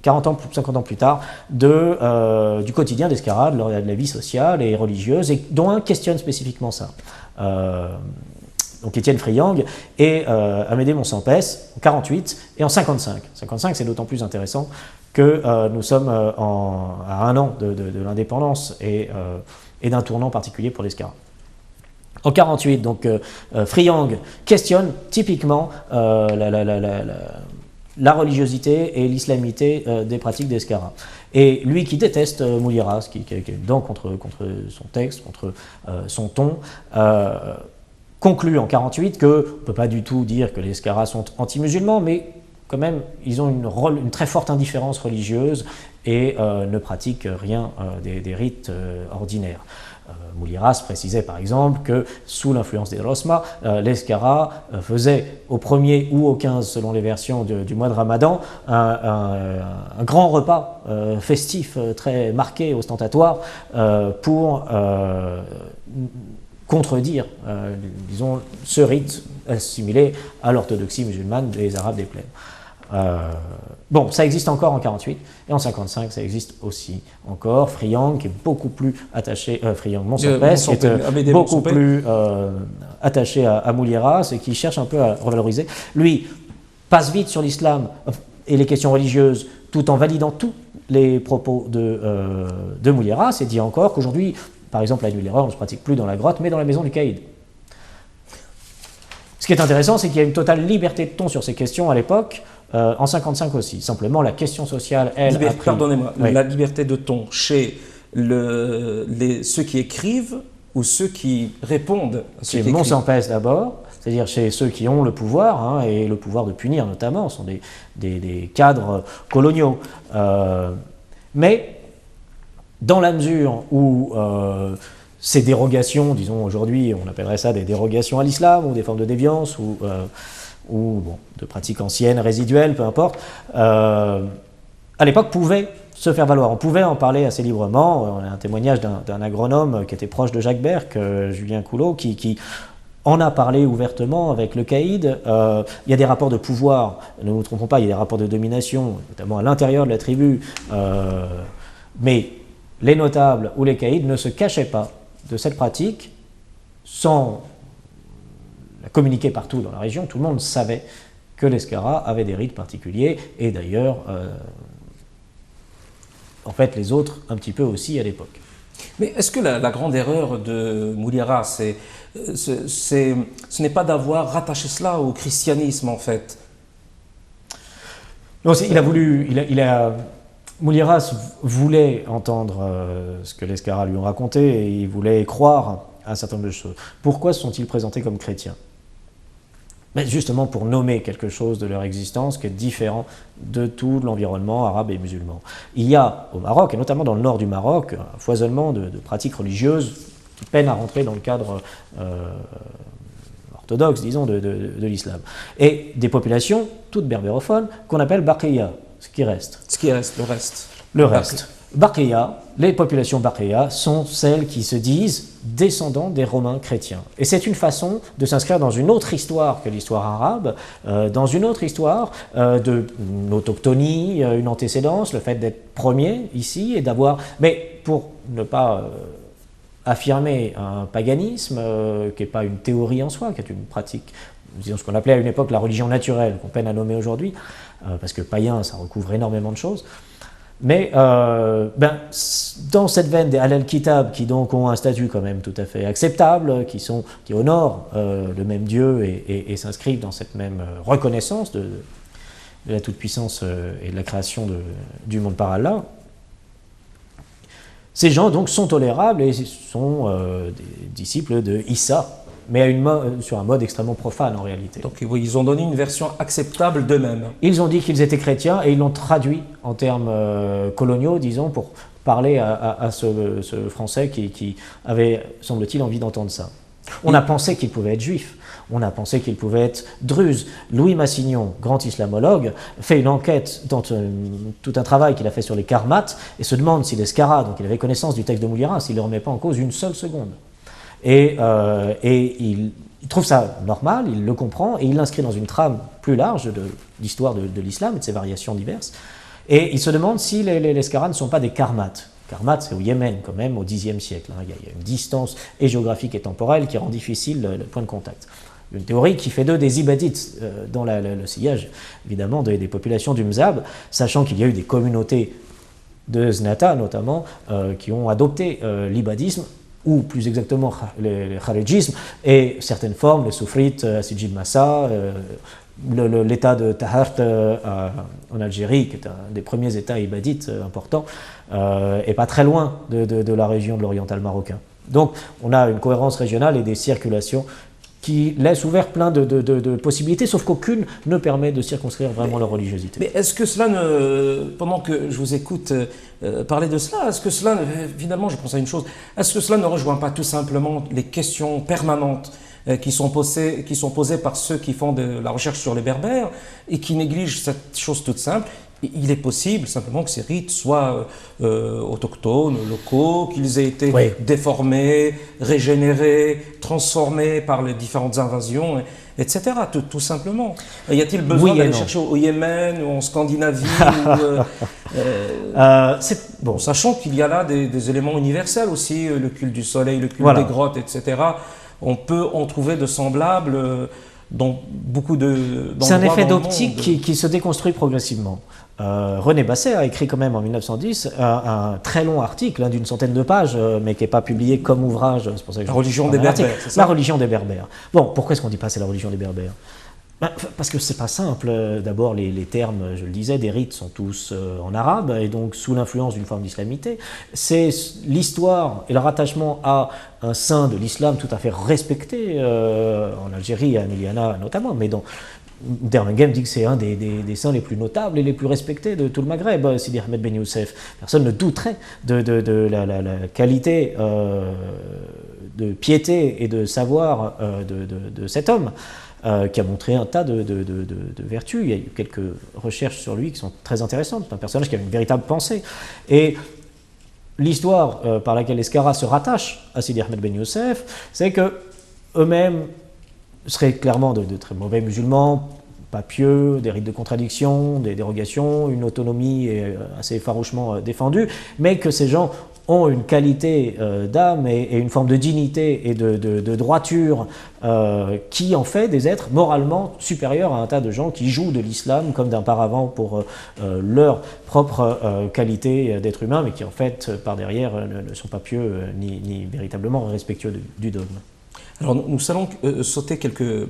40 ans, 50 ans plus tard, du quotidien d'Eskara, de la vie sociale et religieuse, et dont un questionne spécifiquement ça. Donc Étienne Friang et Amédée Monsampès en 48 et en 55. 55, c'est d'autant plus intéressant que nous sommes à 1 an de l'indépendance et d'un tournant particulier pour l'Eskara. En 48, donc Friang questionne typiquement la religiosité et l'islamité des pratiques d'Eskara. Et lui qui déteste Mouliéras, qui est dedans contre son texte, contre son ton, conclut en 48 qu'on ne peut pas du tout dire que les Eskaras sont anti-musulmans, mais quand même, ils ont une très forte indifférence religieuse et ne pratiquent rien des rites ordinaires. Mouliéras précisait par exemple que sous l'influence des Rosma, l'Eskara faisait au 1er ou au 15, selon les versions du mois de Ramadan, un grand repas festif très marqué, ostentatoire, pour contredire, disons, ce rite assimilé à l'orthodoxie musulmane des Arabes des plaines. Bon, ça existe encore en 48, et en 55, ça existe aussi encore. Friang, qui est beaucoup plus attaché, Monsampès, qui est beaucoup plus attaché à Mouliéras, et qui cherche un peu à revaloriser. Lui passe vite sur l'islam et les questions religieuses, tout en validant tous les propos de Mouliéras, et dit encore qu'aujourd'hui, par exemple, la nuit de l'erreur, on ne se pratique plus dans la grotte, mais dans la maison du caïd. Ce qui est intéressant, c'est qu'il y a une totale liberté de ton sur ces questions à l'époque, en 55 aussi. Simplement, la question sociale, elle, Pardonnez-moi, oui. La liberté de ton chez ceux qui écrivent ou ceux qui répondent à ceux qui écrivent. Monsampès d'abord, c'est-à-dire chez ceux qui ont le pouvoir, et le pouvoir de punir notamment, sont des cadres coloniaux. Mais dans la mesure où ces dérogations, disons aujourd'hui, on appellerait ça des dérogations à l'islam, ou des formes de déviance, ou de pratiques anciennes, résiduelles, peu importe, à l'époque pouvaient se faire valoir. On pouvait en parler assez librement. On a un témoignage d'un agronome qui était proche de Jacques Berck, Julien Coulot, qui en a parlé ouvertement avec le caïd. Il y a des rapports de pouvoir, ne nous trompons pas, il y a des rapports de domination, notamment à l'intérieur de la tribu, mais les notables ou les caïds ne se cachaient pas de cette pratique sans la communiquer partout dans la région. Tout le monde savait que l'Eskara avait des rites particuliers, et d'ailleurs, en fait, les autres un petit peu aussi à l'époque. Mais est-ce que la grande erreur de Mouliéras, ce n'est pas d'avoir rattaché cela au christianisme, en fait? Non, Mouliéras voulait entendre ce que les Eskaras lui ont raconté, et il voulait croire à un certain nombre de choses. Pourquoi se sont-ils présentés comme chrétiens? Mais justement pour nommer quelque chose de leur existence qui est différent de tout l'environnement arabe et musulman. Il y a au Maroc, et notamment dans le nord du Maroc, un foisonnement de pratiques religieuses qui peinent à rentrer dans le cadre orthodoxe, disons, de l'islam. Et des populations, toutes berbérophones, qu'on appelle Baqiya, ce qui reste. Le reste. Baqiya, les populations Baqiya sont celles qui se disent descendants des Romains chrétiens. Et c'est une façon de s'inscrire dans une autre histoire que l'histoire arabe, dans une autre histoire d'une autochtonie, une antécédence, le fait d'être premier ici et d'avoir... Mais pour ne pas affirmer un paganisme qui n'est pas une théorie en soi, qui est une pratique, disons ce qu'on appelait à une époque la religion naturelle, qu'on peine à nommer aujourd'hui, parce que païen, ça recouvre énormément de choses. Mais dans cette veine des Halal Kitab, qui donc ont un statut quand même tout à fait acceptable, qui honorent le même Dieu et s'inscrivent dans cette même reconnaissance de la toute-puissance et de la création du monde par Allah, ces gens donc sont tolérables et sont des disciples de Issa, mais sur un mode extrêmement profane en réalité. Donc ils ont donné une version acceptable d'eux-mêmes. Ils ont dit qu'ils étaient chrétiens et ils l'ont traduit en termes coloniaux, disons, pour parler à ce Français qui avait, semble-t-il, envie d'entendre ça. On a pensé qu'il pouvait être juif. On a pensé qu'il pouvait être druze. Louis Massignon, grand islamologue, fait une enquête dans tout un travail qu'il a fait sur les karmates et se demande si l'Eskara, donc il avait connaissance du texte de Moulirin, s'il ne le remet pas en cause une seule seconde. Et il trouve ça normal, il le comprend et il l'inscrit dans une trame plus large de l'histoire de l'islam et de ses variations diverses. Et il se demande si les Eskaras ne sont pas des karmates. Karmat, c'est au Yémen quand même, au Xe siècle. Il y a une distance et géographique et temporelle qui rend difficile le point de contact. Une théorie qui fait d'eux des ibadites dans le sillage, évidemment, des populations du Mzab, sachant qu'il y a eu des communautés de Znata, notamment, qui ont adopté l'ibadisme, ou plus exactement le kharijisme, et certaines formes, les soufrites, Sijil Massa, l'état de Tahart en Algérie, qui est un des premiers états ibadites importants, et pas très loin de la région de l'oriental marocain. Donc on a une cohérence régionale et des circulations qui laissent ouvert plein de possibilités, sauf qu'aucune ne permet de circonscrire vraiment leur religiosité. Mais est-ce que cela pendant que je vous écoute parler de cela, est-ce que cela, finalement je pense à une chose, est-ce que cela ne rejoint pas tout simplement les questions permanentes qui sont posées par ceux qui font de la recherche sur les Berbères et qui négligent cette chose toute simple? Il est possible simplement que ces rites soient autochtones, locaux, qu'ils aient été déformés, régénérés, transformés par les différentes invasions, etc. Tout simplement. Y a-t-il besoin d'aller chercher au Yémen ou en Scandinavie bon, sachant qu'il y a là des éléments universels aussi, le culte du soleil, le culte des grottes, etc. On peut en trouver de semblables dans beaucoup d'endroits. C'est un effet d'optique qui se déconstruit progressivement. René Basset a écrit quand même en 1910 un très long article d'une centaine de pages, mais qui n'est pas publié comme ouvrage. C'est pour ça que la religion des Berbères, c'est ça ? La religion des Berbères. Bon, pourquoi est-ce qu'on ne dit pas c'est la religion des Berbères ? Parce que c'est pas simple. D'abord, les termes, je le disais, des rites sont tous en arabe, et donc sous l'influence d'une forme d'islamité. C'est l'histoire et le rattachement à un saint de l'islam tout à fait respecté, en Algérie, à Miliana notamment, mais dans Dermengem dit que c'est un des saints les plus notables et les plus respectés de tout le Maghreb, Sidi Ahmed Ben Youssef. Personne ne douterait de la qualité de piété et de savoir de cet homme. Qui a montré un tas de vertus. Il y a eu quelques recherches sur lui qui sont très intéressantes. C'est un personnage qui avait une véritable pensée. Et l'histoire par laquelle Eskara se rattache à Sidi Ahmed Ben Youssef, c'est que eux-mêmes seraient clairement de très mauvais musulmans, pas pieux, des rites de contradiction, des dérogations, une autonomie assez farouchement défendue, mais que ces gens ont une qualité d'âme et une forme de dignité et de droiture qui en fait des êtres moralement supérieurs à un tas de gens qui jouent de l'islam comme d'un paravent pour leur propre qualité d'être humain, mais qui en fait par derrière ne sont pas pieux ni véritablement respectueux du dogme. Alors nous allons sauter quelques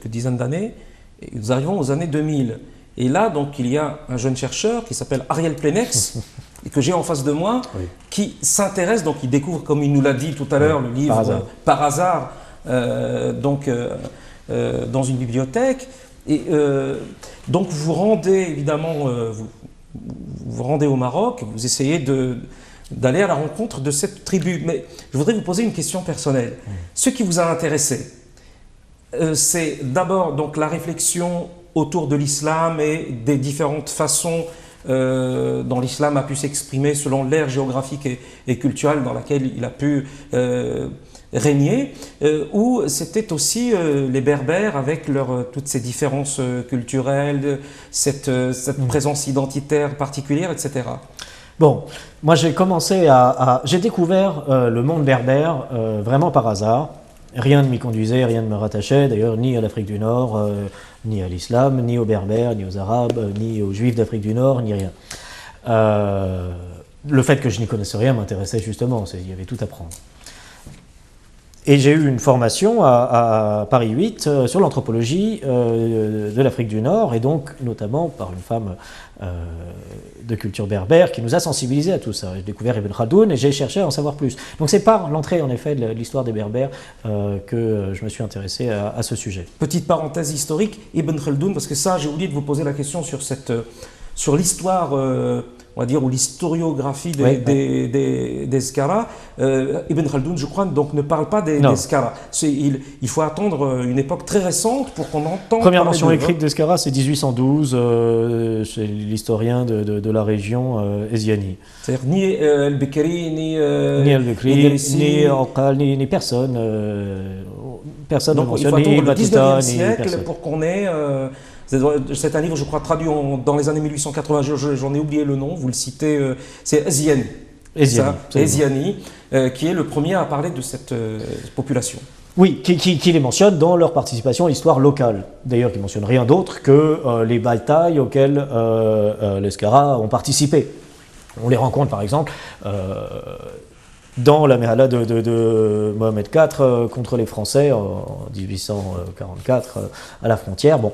dizaines d'années et nous arrivons aux années 2000. Et là, donc, il y a un jeune chercheur qui s'appelle Ariel Plenex, et que j'ai en face de moi, qui s'intéresse, donc il découvre, comme il nous l'a dit tout à l'heure, le livre par hasard dans une bibliothèque. Et donc vous vous rendez, évidemment, vous rendez au Maroc, vous essayez d'aller à la rencontre de cette tribu. Mais je voudrais vous poser une question personnelle. Ce qui vous a intéressé, c'est d'abord donc la réflexion autour de l'islam et des différentes façons dont l'islam a pu s'exprimer selon l'ère géographique et culturelle dans laquelle il a pu régner, ou c'était aussi les Berbères avec toutes ces différences culturelles, cette présence identitaire particulière, etc. Bon, moi j'ai commencé j'ai découvert le monde berbère vraiment par hasard. Rien ne m'y conduisait, rien ne me rattachait, d'ailleurs, ni à l'Afrique du Nord, ni à l'islam, ni aux Berbères, ni aux Arabes, ni aux Juifs d'Afrique du Nord, ni rien. Le fait que je n'y connaissais rien m'intéressait justement, il y avait tout à prendre. Et j'ai eu une formation à Paris 8 sur l'anthropologie de l'Afrique du Nord, et donc notamment par une femme de culture berbère qui nous a sensibilisés à tout ça. J'ai découvert Ibn Khaldoun et j'ai cherché à en savoir plus. Donc c'est par l'entrée en effet de l'histoire des Berbères que je me suis intéressé à ce sujet. Petite parenthèse historique, Ibn Khaldoun, parce que ça j'ai oublié de vous poser la question sur l'histoire, on va dire, ou l'historiographie des Scaras. Ibn Khaldoun, je crois, donc, ne parle pas des Scaras. Il faut attendre une époque très récente pour qu'on entende. Première mention écrite des Scaras, c'est 1812, c'est l'historien de la région Eziani. C'est-à-dire ni El-Bekri, ni El-Bekri, ni Oqal, ni personne. Personne ne mentionne ni Battuta, ni siècle personne. Pour qu'on ait... c'est un livre, je crois, traduit dans les années 1880, j'en ai oublié le nom, vous le citez, c'est Eziani. Eziani, qui est le premier à parler de cette population. Oui, qui les mentionne dans leur participation à l'histoire locale. D'ailleurs, qui ne mentionne rien d'autre que les batailles auxquelles les Scaras ont participé. On les rencontre, par exemple, dans la Mehala de Mohamed IV contre les Français en 1844 à la frontière. Bon.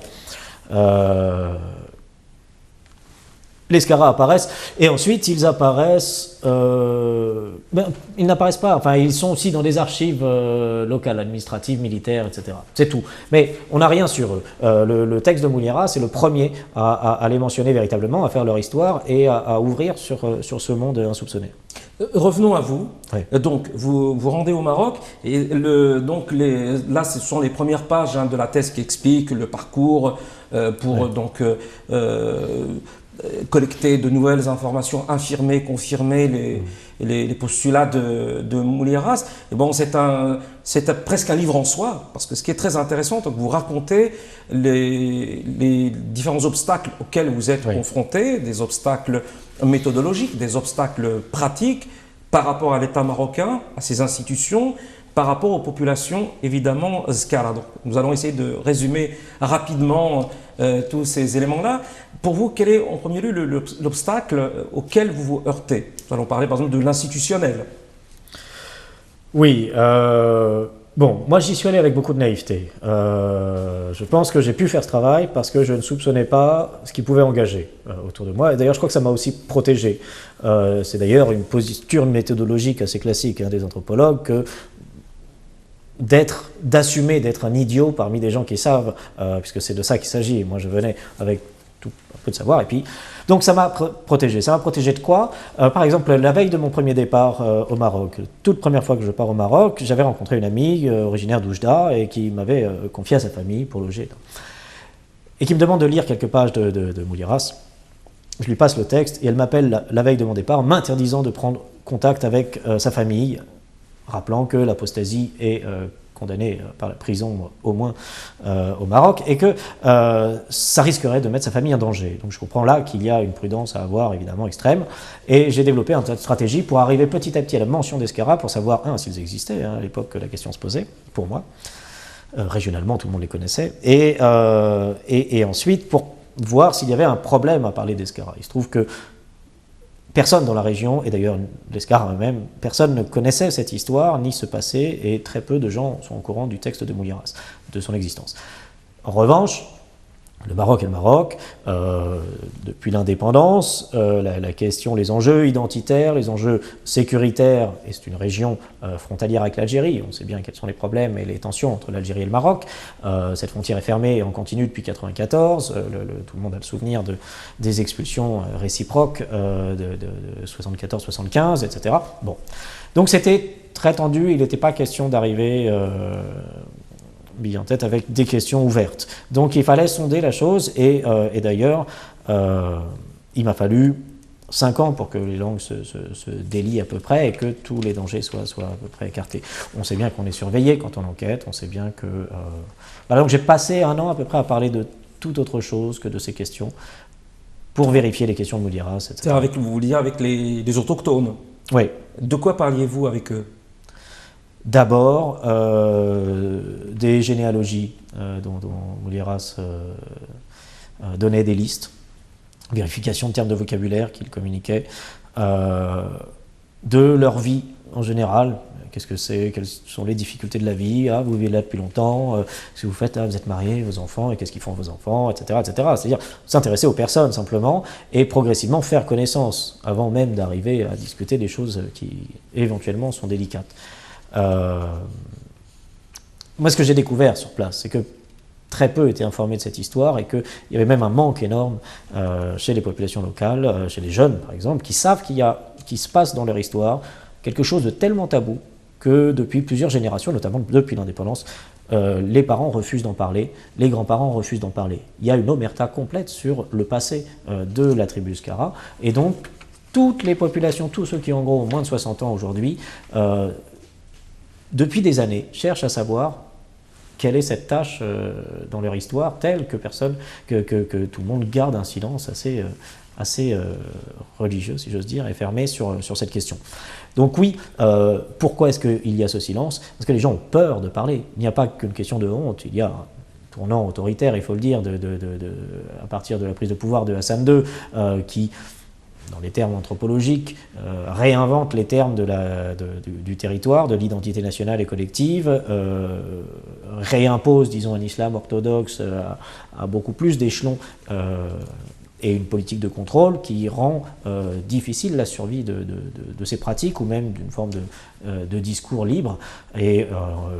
Les Scaras apparaissent, et ensuite ils apparaissent, ils n'apparaissent pas, enfin ils sont aussi dans des archives locales, administratives, militaires, etc. C'est tout. Mais on n'a rien sur eux. Le texte de Mouliera, c'est le premier à les mentionner véritablement, à faire leur histoire et à ouvrir sur ce monde insoupçonné. Revenons à vous. Oui. Donc, vous rendez au Maroc, et là, ce sont les premières pages de la thèse qui expliquent le parcours pour collecter de nouvelles informations, infirmer, confirmer les postulats de Mouliras. Et bon, c'est presque un livre en soi, parce que ce qui est très intéressant, donc vous racontez les différents obstacles auxquels vous êtes confrontés, des obstacles méthodologiques, des obstacles pratiques par rapport à l'État marocain, à ses institutions, par rapport aux populations, évidemment, Skara. Donc, nous allons essayer de résumer rapidement tous ces éléments-là. Pour vous, quel est en premier lieu l'obstacle auquel vous vous heurtez? Nous allons parler par exemple de l'institutionnel. Oui, bon, moi j'y suis allé avec beaucoup de naïveté. Je pense que j'ai pu faire ce travail parce que je ne soupçonnais pas ce qui pouvait engager autour de moi. Et d'ailleurs, je crois que ça m'a aussi protégé. C'est d'ailleurs une posture méthodologique assez classique des anthropologues que d'assumer d'être un idiot parmi des gens qui savent, puisque c'est de ça qu'il s'agit. Moi, je venais avec un peu de savoir, et puis... Donc ça m'a protégé. Ça m'a protégé de quoi? Par exemple, la veille de mon premier départ au Maroc, toute première fois que je pars au Maroc, j'avais rencontré une amie originaire d'Oujda et qui m'avait confié à sa famille pour loger. Et qui me demande de lire quelques pages de Mouliras. Je lui passe le texte et elle m'appelle la veille de mon départ, m'interdisant de prendre contact avec sa famille, rappelant que l'apostasie est condamnée par la prison au moins au Maroc, et que ça risquerait de mettre sa famille en danger. Donc je comprends là qu'il y a une prudence à avoir évidemment extrême, et j'ai développé une stratégie pour arriver petit à petit à la mention des Scaras, pour savoir, s'ils existaient, à l'époque que la question se posait, pour moi. Régionalement, tout le monde les connaissait, et ensuite pour voir s'il y avait un problème à parler des Scaras. Il se trouve que personne dans la région, et d'ailleurs les Scaras eux-mêmes, personne ne connaissait cette histoire, ni ce passé, et très peu de gens sont au courant du texte de Mouliras, de son existence. En revanche, le Maroc est le Maroc, depuis l'indépendance, la question, les enjeux identitaires, les enjeux sécuritaires, et c'est une région frontalière avec l'Algérie, on sait bien quels sont les problèmes et les tensions entre l'Algérie et le Maroc. Cette frontière est fermée et en continu depuis 1994, tout le monde a le souvenir des expulsions réciproques de 74-75, etc. Bon. Donc c'était très tendu, il n'était pas question d'arriver... bille en tête avec des questions ouvertes. Donc il fallait sonder la chose, et d'ailleurs il m'a fallu 5 ans pour que les langues se délient à peu près et que tous les dangers soient à peu près écartés. On sait bien qu'on est surveillé quand on enquête, on sait bien que... donc j'ai passé 1 an à peu près à parler de toute autre chose que de ces questions, pour vérifier les questions de Mouliras, etc. C'est avec, vous vouliez avec les autochtones. Oui. De quoi parliez-vous avec eux? D'abord, des généalogies dont Mouliras donnait des listes, vérification de termes de vocabulaire qu'il communiquait, de leur vie en général. Qu'est-ce que c'est? Quelles sont les difficultés de la vie? Ah, vous vivez là depuis longtemps. Ce que vous faites, vous êtes mariés, vos enfants, et qu'est-ce qu'ils font vos enfants, etc., etc. C'est-à-dire s'intéresser aux personnes simplement et progressivement faire connaissance avant même d'arriver à discuter des choses qui éventuellement sont délicates. Moi, ce que j'ai découvert sur place, c'est que très peu étaient informés de cette histoire et qu'il y avait même un manque énorme chez les populations locales, chez les jeunes par exemple, qui savent qu'il se passe dans leur histoire quelque chose de tellement tabou que depuis plusieurs générations, notamment depuis l'indépendance, les parents refusent d'en parler, les grands-parents refusent d'en parler. Il y a une omerta complète sur le passé de la tribu Skara, et donc toutes les populations, tous ceux qui ont en gros moins de 60 ans aujourd'hui, depuis des années, cherchent à savoir quelle est cette tâche dans leur histoire, telle que tout le monde garde un silence assez religieux, si j'ose dire, et fermé sur cette question. Donc oui, pourquoi est-ce qu'il y a ce silence? Parce que les gens ont peur de parler. Il n'y a pas qu'une question de honte, il y a un tournant autoritaire, il faut le dire, à partir de la prise de pouvoir de Hassan II, qui, dans les termes anthropologiques, réinvente les termes du territoire, de l'identité nationale et collective, réimpose, disons, un islam orthodoxe à beaucoup plus d'échelons, et une politique de contrôle qui rend difficile la survie de ces pratiques ou même d'une forme de discours libre. Et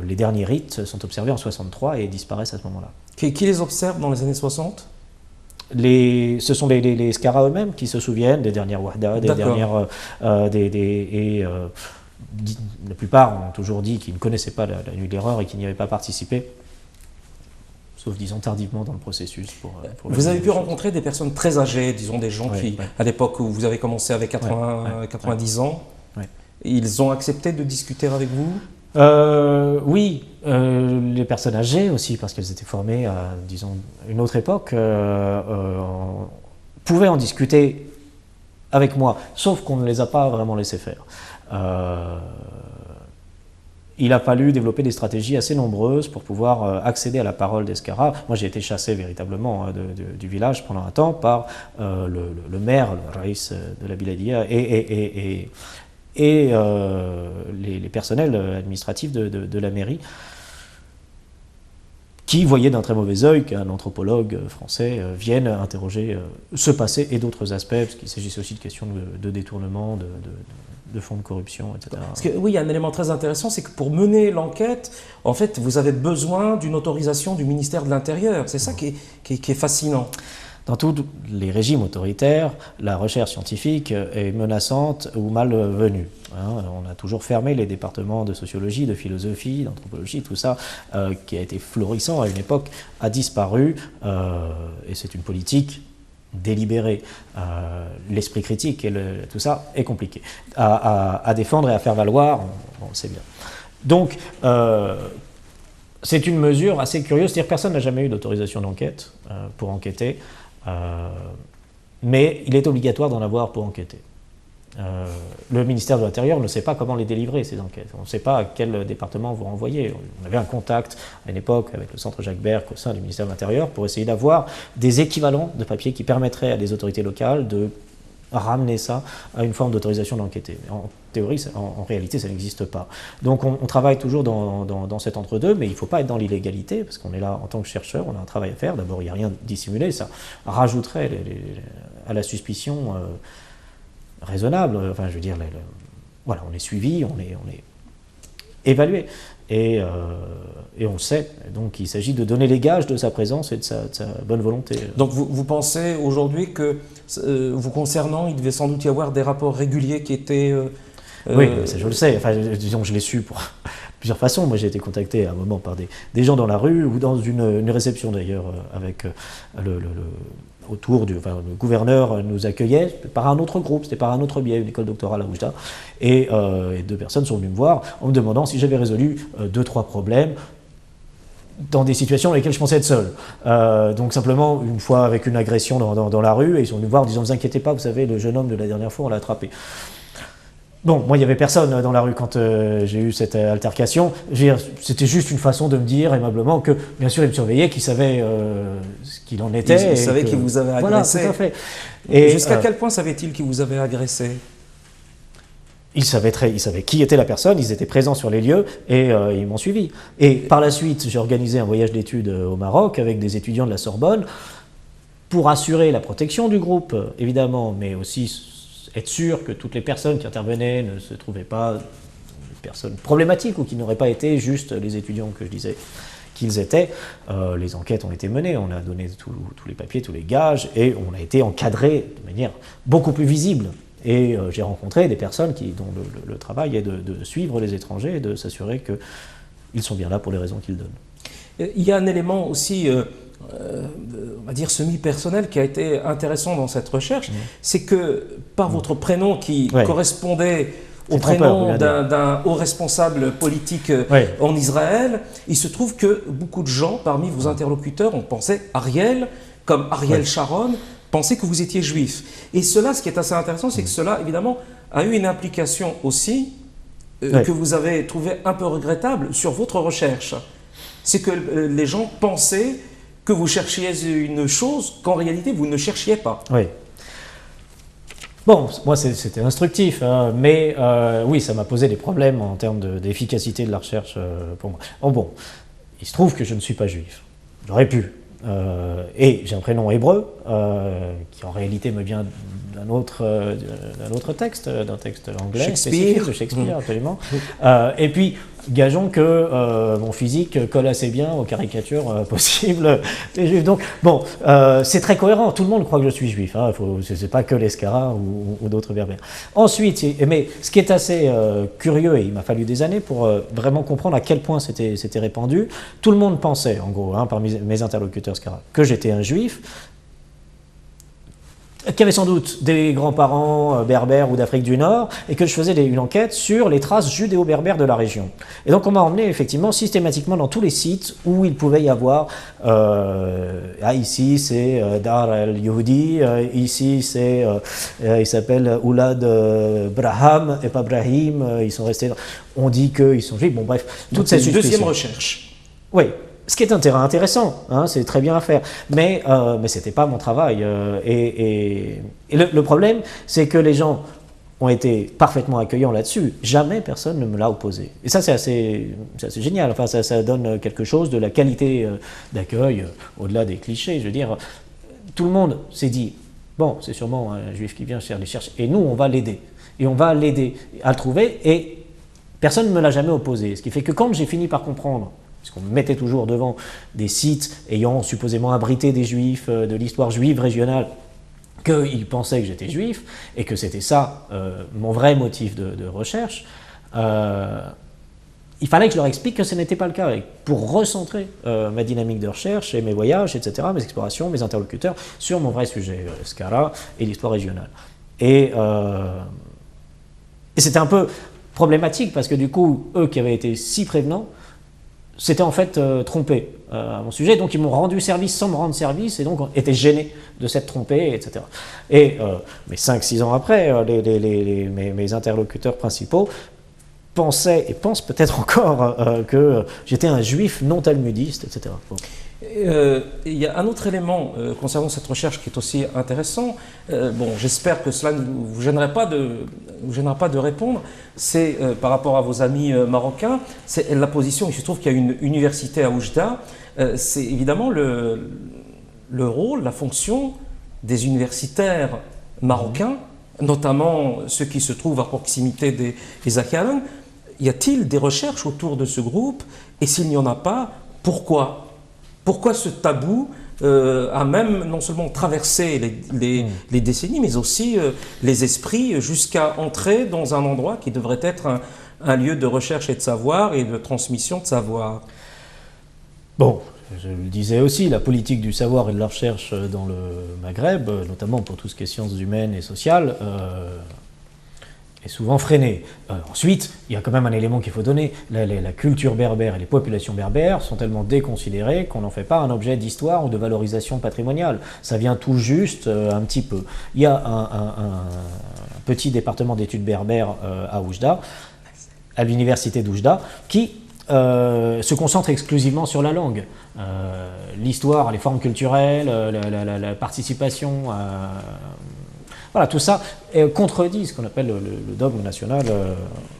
les derniers rites sont observés en 63 et disparaissent à ce moment-là. Qui les observe dans les années 60? Ce sont les Skara eux-mêmes qui se souviennent des dernières Wahda, des dernières. La plupart ont toujours dit qu'ils ne connaissaient pas la nuit de l'erreur et qu'ils n'y avaient pas participé, sauf, disons, tardivement dans le processus. Vous avez pu rencontrer des personnes très âgées, disons des gens qui, à l'époque où vous avez commencé avec 90 ans, ils ont accepté de discuter avec vous? Oui, les personnes âgées aussi, parce qu'elles étaient formées à, disons, une autre époque, pouvaient en discuter avec moi, sauf qu'on ne les a pas vraiment laissés faire. Il a fallu développer des stratégies assez nombreuses pour pouvoir accéder à la parole des Skara. Moi, j'ai été chassé véritablement du village pendant un temps par le maire, le raïs de la Biladia, et les personnels administratifs de la mairie, qui voyaient d'un très mauvais œil qu'un anthropologue français vienne interroger ce passé et d'autres aspects, parce qu'il s'agissait aussi de questions de détournement, de fonds de corruption, etc. Parce que, oui, il y a un élément très intéressant, c'est que pour mener l'enquête, en fait, vous avez besoin d'une autorisation du ministère de l'Intérieur. C'est ça qui est fascinant. Dans tous les régimes autoritaires, la recherche scientifique est menaçante ou malvenue. On a toujours fermé les départements de sociologie, de philosophie, d'anthropologie, tout ça, qui a été florissant à une époque, a disparu, et c'est une politique délibérée. L'esprit critique et tout ça est compliqué à défendre et à faire valoir, on le sait bien. Donc, c'est une mesure assez curieuse, c'est-à-dire que personne n'a jamais eu d'autorisation d'enquête pour enquêter. Mais il est obligatoire d'en avoir pour enquêter. Le ministère de l'Intérieur ne sait pas comment les délivrer, ces enquêtes. On ne sait pas à quel département vous renvoyer. On avait un contact à une époque avec le centre Jacques Berck au sein du ministère de l'Intérieur pour essayer d'avoir des équivalents de papier qui permettraient à des autorités locales de ramener ça à une forme d'autorisation d'enquêter. En théorie, en réalité, ça n'existe pas. Donc on travaille toujours dans cet entre-deux, mais il ne faut pas être dans l'illégalité, parce qu'on est là en tant que chercheur, on a un travail à faire. D'abord, il n'y a rien de dissimulé, ça rajouterait à la suspicion raisonnable. Enfin, je veux dire, voilà, on est suivi, on est évalué. Et on sait, donc il s'agit de donner les gages de sa présence et de sa bonne volonté. Donc vous pensez aujourd'hui que, vous concernant, il devait sans doute y avoir des rapports réguliers qui étaient... Oui, ça, je le sais. Enfin, disons que je l'ai su pour plusieurs façons. Moi, j'ai été contacté à un moment par des gens dans la rue ou dans une réception d'ailleurs avec autour le gouverneur nous accueillait par un autre groupe, c'était par un autre biais, une école doctorale à Oujda, et deux personnes sont venues me voir en me demandant si j'avais résolu 2-3 problèmes dans des situations dans lesquelles je pensais être seul. Donc simplement, une fois avec une agression dans la rue, et ils sont venus voir en disant « Vous inquiétez pas, vous savez, le jeune homme de la dernière fois, on l'a attrapé ». Bon, moi, il n'y avait personne dans la rue quand j'ai eu cette altercation. C'était juste une façon de me dire aimablement que, bien sûr, il me surveillait, qu'il savait ce qu'il en était. Il savait qu'il vous avait agressé. Voilà, tout à fait. Et jusqu'à quel point savait-il qu'il vous avait agressé? Ils savaient qui était la personne, ils étaient présents sur les lieux et ils m'ont suivi. Et par la suite, j'ai organisé un voyage d'études au Maroc avec des étudiants de la Sorbonne pour assurer la protection du groupe, évidemment, mais aussi être sûr que toutes les personnes qui intervenaient ne se trouvaient pas des personnes problématiques ou qui n'auraient pas été juste les étudiants que je disais qu'ils étaient. Les enquêtes ont été menées, on a donné tous les papiers, tous les gages, et on a été encadré de manière beaucoup plus visible. Et j'ai rencontré des personnes dont le travail est de suivre les étrangers et de s'assurer qu'ils sont bien là pour les raisons qu'ils donnent. Il y a un élément aussi, on va dire semi-personnel, qui a été intéressant dans cette recherche, c'est que par votre prénom qui correspondait au prénom d'un haut responsable politique en Israël, il se trouve que beaucoup de gens parmi vos interlocuteurs ont pensé Ariel, comme Ariel Sharon, pensaient que vous étiez juif. Et cela, ce qui est assez intéressant, c'est que cela, évidemment, a eu une implication aussi que vous avez trouvé un peu regrettable sur votre recherche. C'est que les gens pensaient que vous cherchiez une chose qu'en réalité, vous ne cherchiez pas. Oui. Bon, moi, c'était instructif, hein, mais oui, ça m'a posé des problèmes en termes d'efficacité de la recherche pour moi. Bon, il se trouve que je ne suis pas juif. J'aurais pu. Et j'ai un prénom hébreu, qui en réalité me vient d'un autre texte, d'un texte anglais spécifique de Shakespeare, absolument. Et puis, gageons que mon physique colle assez bien aux caricatures possibles des juifs. Donc, bon, c'est très cohérent. Tout le monde croit que je suis juif. Hein. C'est pas que les Scaras ou d'autres berbères. Ensuite, mais ce qui est assez curieux, et il m'a fallu des années pour vraiment comprendre à quel point c'était répandu, tout le monde pensait, en gros, hein, parmi mes interlocuteurs Scaras, que j'étais un juif, qui avait sans doute des grands-parents berbères ou d'Afrique du Nord, et que je faisais une enquête sur les traces judéo-berbères de la région. Et donc on m'a emmené effectivement systématiquement dans tous les sites où il pouvait y avoir, ici c'est Dar el-Yehudi, ici c'est, il s'appelle Oulad Braham et pas Brahim, ils sont restés, on dit qu'ils sont juifs, bon bref, toute cette suspicion. Deuxième recherche. Oui. Ce qui est un terrain intéressant, hein, c'est très bien à faire, mais ce n'était pas mon travail. Et le problème, c'est que les gens ont été parfaitement accueillants là-dessus. Jamais personne ne me l'a opposé. Et ça, c'est assez génial. Enfin, ça donne quelque chose de la qualité d'accueil, au-delà des clichés. Je veux dire, tout le monde s'est dit, bon, c'est sûrement un juif qui vient faire des recherches, et nous, on va l'aider. Et on va l'aider à le trouver, et personne ne me l'a jamais opposé. Ce qui fait que quand j'ai fini par comprendre, parce qu'on me mettait toujours devant des sites ayant supposément abrité des juifs, de l'histoire juive régionale, qu'ils pensaient que j'étais juif, et que c'était ça mon vrai motif de recherche, il fallait que je leur explique que ce n'était pas le cas, et pour recentrer ma dynamique de recherche et mes voyages, etc., mes explorations, mes interlocuteurs, sur mon vrai sujet, Skara et l'histoire régionale. Et c'était un peu problématique, parce que du coup, eux qui avaient été si prévenants, s'étaient en fait trompés à mon sujet, donc ils m'ont rendu service sans me rendre service, et donc étaient gênés de s'être trompés, etc. Et mais 5-6 ans après, mes interlocuteurs principaux pensaient, et pensent peut-être encore, que j'étais un juif non talmudiste, etc. Bon. Il y a un autre élément concernant cette recherche qui est aussi intéressant. Bon, j'espère que cela ne vous gênera pas de répondre. C'est par rapport à vos amis marocains, c'est la position. Il se trouve qu'il y a une université à Oujda. C'est évidemment le rôle, la fonction des universitaires marocains, notamment ceux qui se trouvent à proximité des Akhalan. Y a-t-il des recherches autour de ce groupe? Et s'il n'y en a pas, pourquoi? Pourquoi ce tabou a même non seulement traversé les décennies, mais aussi les esprits jusqu'à entrer dans un endroit qui devrait être un lieu de recherche et de savoir et de transmission de savoir? Bon, je le disais aussi, la politique du savoir et de la recherche dans le Maghreb, notamment pour tout ce qui est sciences humaines et sociales, est souvent freinée. Ensuite, il y a quand même un élément qu'il faut donner. La culture berbère et les populations berbères sont tellement déconsidérées qu'on n'en fait pas un objet d'histoire ou de valorisation patrimoniale. Ça vient tout juste un petit peu. Il y a un petit département d'études berbères à Oujda, à l'université d'Oujda, qui se concentre exclusivement sur la langue. L'histoire, les formes culturelles, la participation, voilà, tout ça contredit ce qu'on appelle le dogme national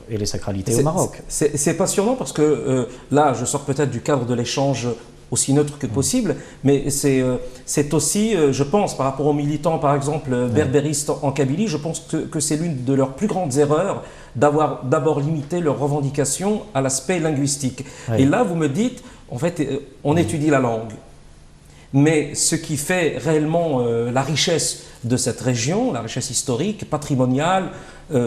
et les sacralités au Maroc. C'est passionnant parce que là, je sors peut-être du cadre de l'échange aussi neutre que possible, mais c'est aussi, je pense, par rapport aux militants, par exemple, berbéristes en Kabylie, je pense que c'est l'une de leurs plus grandes erreurs d'avoir d'abord limité leurs revendications à l'aspect linguistique. Et là, vous me dites, en fait, on étudie la langue. Mais ce qui fait réellement la richesse de cette région, la richesse historique, patrimoniale,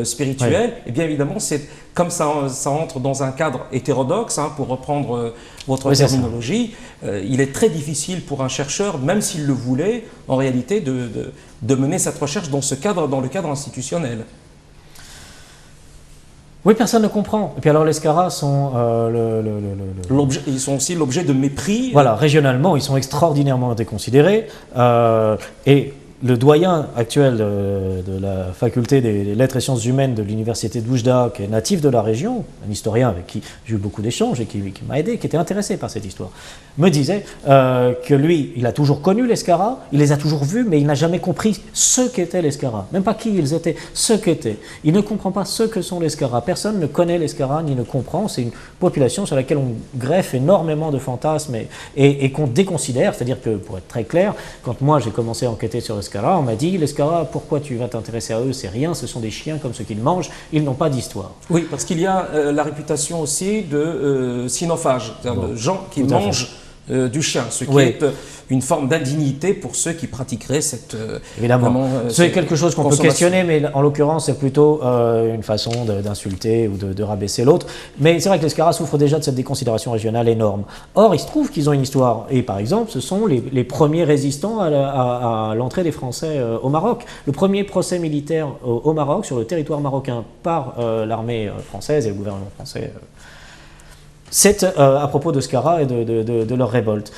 spirituelle, et bien évidemment, c'est comme ça entre dans un cadre hétérodoxe, pour reprendre votre terminologie, il est très difficile pour un chercheur, même s'il le voulait, en réalité, de mener cette recherche dans le cadre institutionnel. Oui, personne ne comprend. Et puis alors les Scaras sont ils sont aussi l'objet de mépris. Voilà, régionalement, ils sont extraordinairement déconsidérés. Et le doyen actuel de la faculté des lettres et sciences humaines de l'université d'Oujda, qui est natif de la région, un historien avec qui j'ai eu beaucoup d'échanges et qui m'a aidé, qui était intéressé par cette histoire, me disait que lui, il a toujours connu les Scaras, il les a toujours vus, mais il n'a jamais compris ce qu'étaient les Scaras. Même pas qui ils étaient, ce qu'étaient. Il ne comprend pas ce que sont les Scaras. Personne ne connaît les Scaras ni ne comprend. C'est une population sur laquelle on greffe énormément de fantasmes et qu'on déconsidère. C'est-à-dire que, pour être très clair, quand moi j'ai commencé à enquêter sur les Scaras, on m'a dit, les Scaras, pourquoi tu vas t'intéresser à eux? C'est rien, ce sont des chiens comme ceux qu'ils mangent, ils n'ont pas d'histoire. Oui, parce qu'il y a la réputation aussi de cynophages, c'est-à-dire de gens qui mangent du chien, ce qui est une forme d'indignité pour ceux qui pratiqueraient cette... Évidemment, c'est quelque chose qu'on peut questionner, mais en l'occurrence, c'est plutôt une façon d'insulter ou de rabaisser l'autre. Mais c'est vrai que les Scaras souffrent déjà de cette déconsidération régionale énorme. Or, il se trouve qu'ils ont une histoire. Et par exemple, ce sont les premiers résistants à l'entrée des Français au Maroc. Le premier procès militaire au Maroc, sur le territoire marocain, par l'armée française et le gouvernement français... c'est à propos de Scaras et de leur révolte.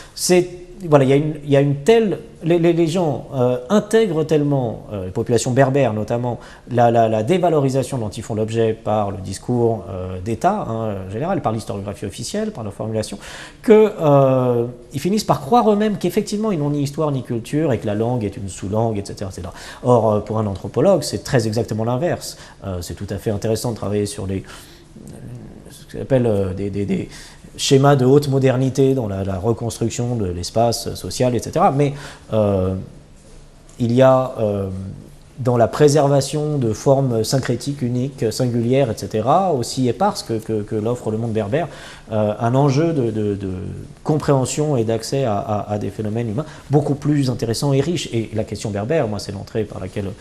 Voilà, il y a une telle... Les gens intègrent tellement, les populations berbères notamment, la dévalorisation dont ils font l'objet par le discours d'État, en général, par l'historiographie officielle, par leur formulation, qu'ils finissent par croire eux-mêmes qu'effectivement ils n'ont ni histoire ni culture et que la langue est une sous-langue, etc., etc. Or, pour un anthropologue, c'est très exactement l'inverse. C'est tout à fait intéressant de travailler sur ce qu'on appelle des schémas de haute modernité dans la reconstruction de l'espace social, etc. Mais il y a dans la préservation de formes syncrétiques, uniques, singulières, etc., aussi éparses que l'offre le monde berbère, un enjeu de compréhension et d'accès à des phénomènes humains beaucoup plus intéressants et riches. Et la question berbère, moi c'est l'entrée par laquelle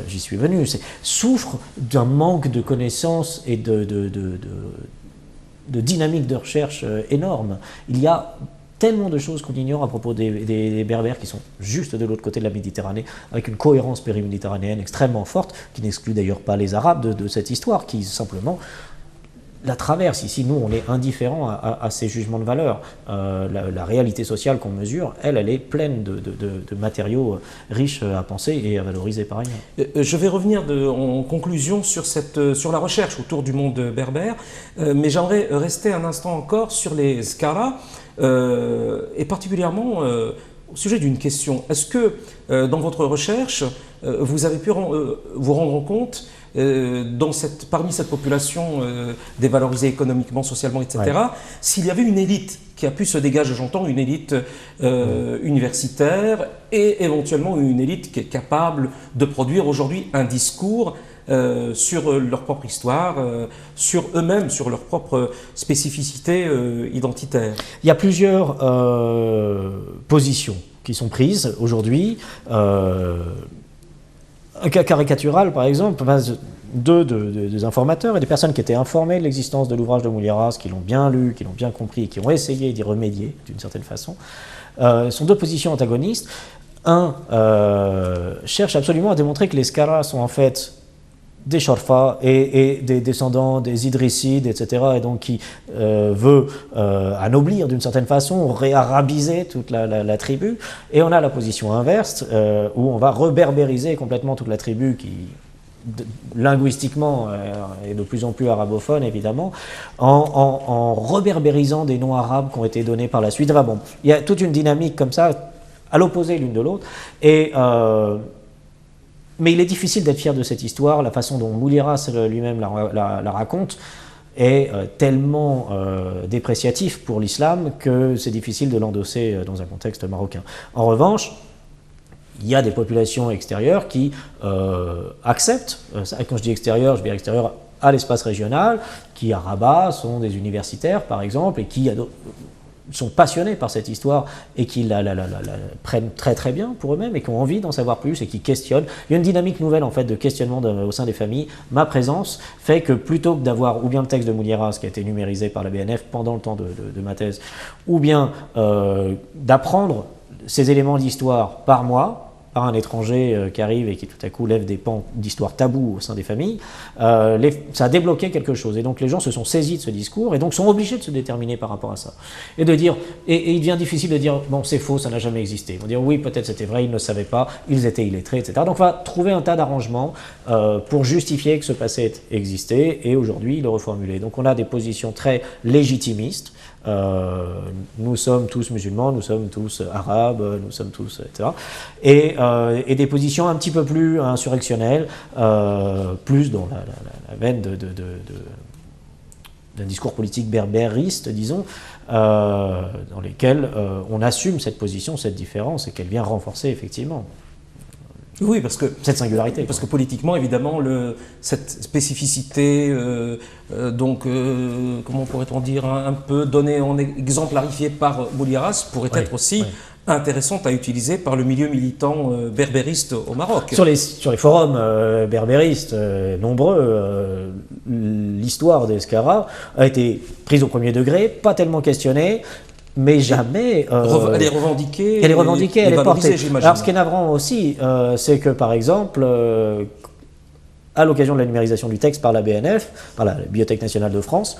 j'y suis venu, souffre d'un manque de connaissances et de dynamique de recherche énorme. Il y a tellement de choses qu'on ignore à propos des Berbères qui sont juste de l'autre côté de la Méditerranée, avec une cohérence périméditerranéenne extrêmement forte, qui n'exclut d'ailleurs pas les Arabes de cette histoire, qui simplement la traverse. Ici, nous, on est indifférents à ces jugements de valeur. La réalité sociale qu'on mesure, elle est pleine de matériaux riches à penser et à valoriser par ailleurs. Je vais revenir en conclusion sur la recherche autour du monde berbère, mais j'aimerais rester un instant encore sur les Scaras, et particulièrement au sujet d'une question. Est-ce que dans votre recherche, vous avez pu vous rendre compte parmi cette population dévalorisée économiquement, socialement, etc., s'il y avait une élite qui a pu se dégager, j'entends, une élite universitaire et éventuellement une élite qui est capable de produire aujourd'hui un discours sur leur propre histoire, sur eux-mêmes, sur leur propre spécificité identitaire. Il y a plusieurs positions qui sont prises aujourd'hui. Un cas caricatural, par exemple, deux informateurs et des personnes qui étaient informées de l'existence de l'ouvrage de Mouliaras, qui l'ont bien lu, qui l'ont bien compris, qui ont essayé d'y remédier d'une certaine façon, sont deux positions antagonistes. Un cherche absolument à démontrer que les Scaras sont en fait des Shorfa et des descendants des Idrissides, etc., et donc qui veut anoblir d'une certaine façon, réarabiser toute la tribu. Et on a la position inverse, où on va reberbériser complètement toute la tribu qui, linguistiquement, est de plus en plus arabophone, évidemment, en reberbérisant des noms arabes qui ont été donnés par la suite. Enfin bon, il y a toute une dynamique comme ça, à l'opposé l'une de l'autre. Mais il est difficile d'être fier de cette histoire. La façon dont Mouliras lui-même la raconte est tellement dépréciatif pour l'islam que c'est difficile de l'endosser dans un contexte marocain. En revanche, il y a des populations extérieures qui acceptent, quand je dis extérieures, je veux dire extérieures à l'espace régional, qui à Rabat sont des universitaires par exemple, et qui sont passionnés par cette histoire et qui la prennent très très bien pour eux-mêmes et qui ont envie d'en savoir plus et qui questionnent. Il y a une dynamique nouvelle en fait de questionnement au sein des familles. Ma présence fait que plutôt que d'avoir ou bien le texte de Mouliras qui a été numérisé par la BNF pendant le temps de ma thèse, ou bien d'apprendre ces éléments d'histoire par moi, par un étranger qui arrive et qui tout à coup lève des pans d'histoire tabous au sein des familles, ça a débloqué quelque chose. Et donc les gens se sont saisis de ce discours et donc sont obligés de se déterminer par rapport à ça. Et de dire, et il devient difficile de dire, bon c'est faux, ça n'a jamais existé. Ils vont dire, oui peut-être c'était vrai, ils ne savaient pas, ils étaient illettrés, etc. Donc on va trouver un tas d'arrangements pour justifier que ce passé existait et aujourd'hui le reformuler. Donc on a des positions très légitimistes. Nous sommes tous musulmans, nous sommes tous arabes, nous sommes tous, etc. Et des positions un petit peu plus insurrectionnelles, plus dans la veine d'un discours politique berbériste, disons, dans lesquels on assume cette position, cette différence, et qu'elle vient renforcer effectivement. Oui, parce que cette singularité. Parce que politiquement, évidemment, cette spécificité, comment pourrait-on dire, un peu donnée, exemplarifiée par Mouliras, pourrait être aussi intéressante à utiliser par le milieu militant berbériste au Maroc. Sur les forums berbéristes nombreux, l'histoire d'Ezkara a été prise au premier degré, pas tellement questionnée, mais jamais... elle est revendiquée. Elle est revendiquée, elle est portée. J'imagine. Alors ce qui est navrant aussi, c'est que par exemple, à l'occasion de la numérisation du texte par la BNF, par la Bibliothèque nationale de France,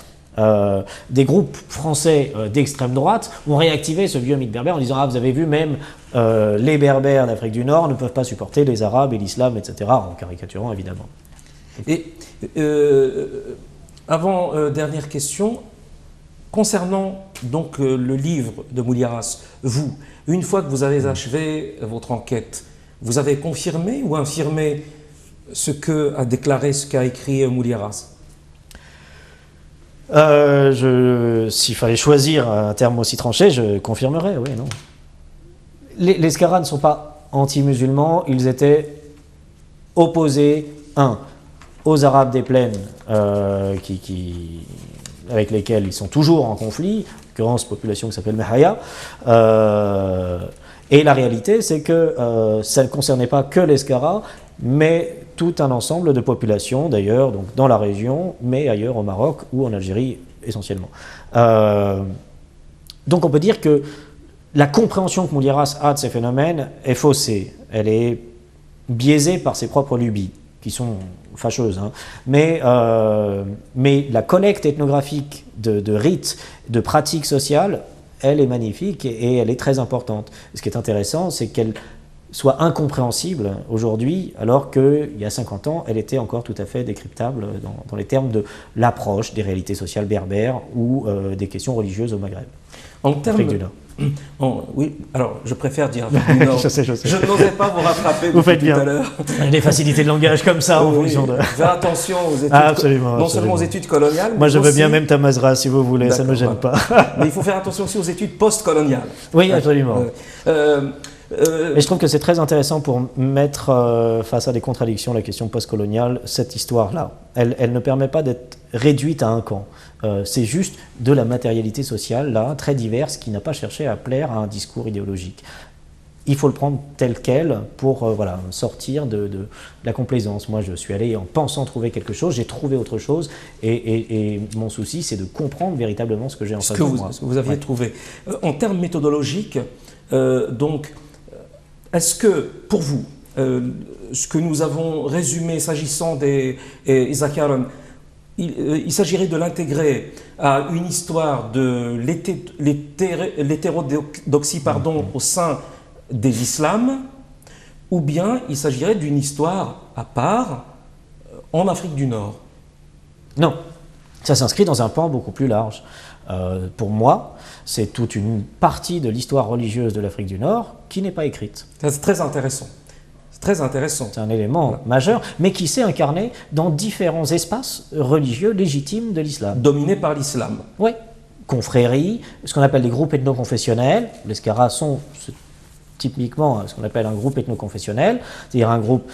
des groupes français d'extrême droite ont réactivé ce vieux mythe berbère en disant « Ah, vous avez vu, même les berbères d'Afrique du Nord ne peuvent pas supporter les arabes et l'islam, etc. » en caricaturant évidemment. Et dernière question, concernant donc le livre de Mouliras, vous, une fois que vous avez achevé votre enquête, vous avez confirmé ou infirmé ce qu'a déclaré, ce qu'a écrit Mouliras? S'il fallait choisir un terme aussi tranché, je confirmerais, oui, non. Les Scaras ne sont pas anti-musulmans, ils étaient opposés, aux Arabes des plaines, avec lesquels ils sont toujours en conflit, en l'occurrence population qui s'appelle Mehaya. Et la réalité, c'est que ça ne concernait pas que les Scaras, mais tout un ensemble de populations, d'ailleurs, donc dans la région, mais ailleurs au Maroc ou en Algérie essentiellement. Donc on peut dire que la compréhension que Mouliras a de ces phénomènes est faussée. Elle est biaisée par ses propres lubies, qui sont fâcheuses. Mais la collecte ethnographique de rites, de pratiques sociales, elle est magnifique et elle est très importante. Ce qui est intéressant, c'est qu'elle soit incompréhensible aujourd'hui, alors qu'il y a 50 ans, elle était encore tout à fait décryptable dans les termes de l'approche des réalités sociales berbères ou des questions religieuses au Maghreb. En termes du Nord. Oui, alors je préfère dire Afrique du Nord. je sais. Je n'osais pas vous rattraper vous faites bien. tout à l'heure. Des facilités de langage comme ça en fonction de... Fais attention aux études, absolument. Seulement aux études coloniales. Moi je veux bien même Tamazra si vous voulez, ça ne me gêne pas. Mais il faut faire attention aussi aux études post-coloniales. Oui, absolument. Mais je trouve que c'est très intéressant pour mettre face à des contradictions la question post-coloniale, cette histoire-là. Elle ne permet pas d'être réduite à un camp. C'est juste de la matérialité sociale, là, très diverse, qui n'a pas cherché à plaire à un discours idéologique. Il faut le prendre tel quel pour sortir de la complaisance. Moi, je suis allé en pensant trouver quelque chose, j'ai trouvé autre chose, et mon souci, c'est de comprendre véritablement ce que j'ai en face de moi. Ce que vous aviez trouvé. En termes méthodologiques, donc, est-ce que, pour vous, ce que nous avons résumé s'agissant des Zakaron, il s'agirait de l'intégrer à une histoire de l'hétérodoxie au sein de l'islam, ou bien il s'agirait d'une histoire à part en Afrique du Nord. Non, ça s'inscrit dans un pan beaucoup plus large. Pour moi, c'est toute une partie de l'histoire religieuse de l'Afrique du Nord qui n'est pas écrite. C'est très intéressant. C'est très intéressant. C'est un élément majeur, mais qui s'est incarné dans différents espaces religieux légitimes de l'islam. Dominés par l'islam. Oui. Confréries, ce qu'on appelle les groupes ethno-confessionnels. Les Skaras sont typiquement ce qu'on appelle un groupe ethno-confessionnel, c'est-à-dire un groupe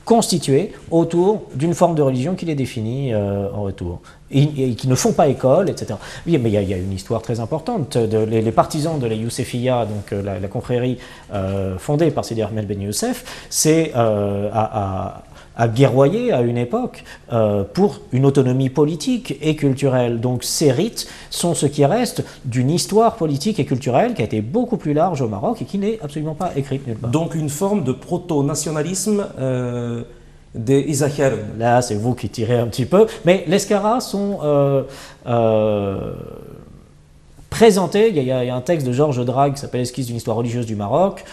constitués autour d'une forme de religion qui les définit en retour, et qui ne font pas école, etc. Oui, mais il y a une histoire très importante. Les partisans de la Youssefia, donc la confrérie fondée par Sidi Ahmed Ben Youssef, c'est à guerroyer à une époque pour une autonomie politique et culturelle. Donc ces rites sont ce qui reste d'une histoire politique et culturelle qui a été beaucoup plus large au Maroc et qui n'est absolument pas écrite nulle part. Donc une forme de proto-nationalisme des Izakhiaren. Là, c'est vous qui tirez un petit peu. Mais les Skaras sont présentés. Il y a un texte de Georges Drague qui s'appelle Esquisse d'une histoire religieuse du Maroc,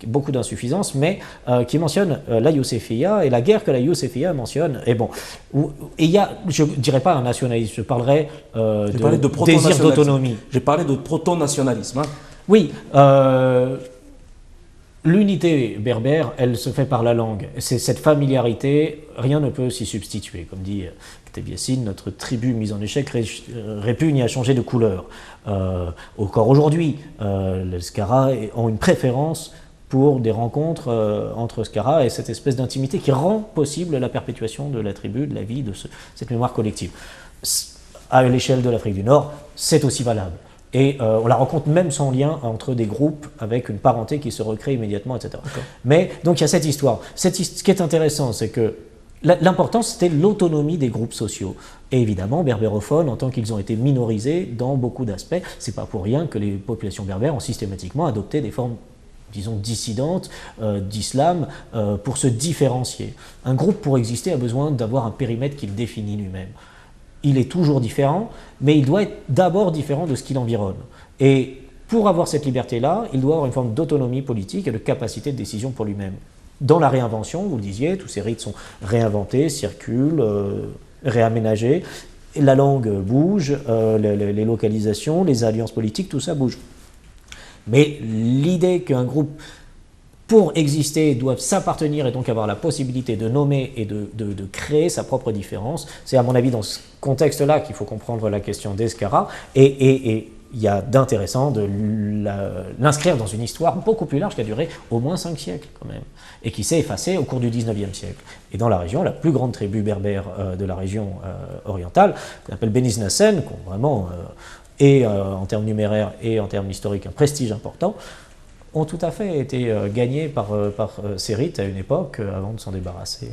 beaucoup d'insuffisances, mais qui mentionne la Youssefia et la guerre que la Youssefia mentionne. Et bon, et il y a, je ne dirais pas un nationalisme, je parlerai de désir d'autonomie. J'ai parlé de proto-nationalisme. Hein. Oui, l'unité berbère, elle se fait par la langue. C'est cette familiarité, rien ne peut s'y substituer. Comme dit Kteb Yassine, notre tribu mise en échec répugne à changer de couleur. Encore aujourd'hui, les Skaras ont une préférence pour des rencontres entre Skaras et cette espèce d'intimité qui rend possible la perpétuation de la tribu, de la vie, de cette mémoire collective. À l'échelle de l'Afrique du Nord, c'est aussi valable. Et on la rencontre même sans lien entre des groupes avec une parenté qui se recrée immédiatement, etc. Okay. Mais donc il y a cette histoire. Ce qui est intéressant, c'est que l'important, c'était l'autonomie des groupes sociaux. Et évidemment, berbérophones, en tant qu'ils ont été minorisés dans beaucoup d'aspects, c'est pas pour rien que les populations berbères ont systématiquement adopté des formes, disons, dissidentes d'islam pour se différencier. Un groupe, pour exister, a besoin d'avoir un périmètre qu'il définit lui-même. Il est toujours différent, mais il doit être d'abord différent de ce qui l'environne. Et pour avoir cette liberté-là, il doit avoir une forme d'autonomie politique et de capacité de décision pour lui-même. Dans la réinvention, vous le disiez, tous ces rites sont réinventés, circulent, réaménagés. Et la langue bouge, les localisations, les alliances politiques, tout ça bouge. Mais l'idée qu'un groupe, pour exister, doit s'appartenir et donc avoir la possibilité de nommer et de créer sa propre différence, c'est à mon avis dans ce contexte-là qu'il faut comprendre la question des Skaras. Et il y a d'intéressant de l'inscrire dans une histoire beaucoup plus large qui a duré au moins 5 siècles quand même, et qui s'est effacée au cours du 19e siècle. Et dans la région, la plus grande tribu berbère de la région orientale, qu'on appelle Beni Znasen, qui ont vraiment, et en termes numéraires et en termes historiques, un prestige important, ont tout à fait été gagnés par ces rites à une époque avant de s'en débarrasser.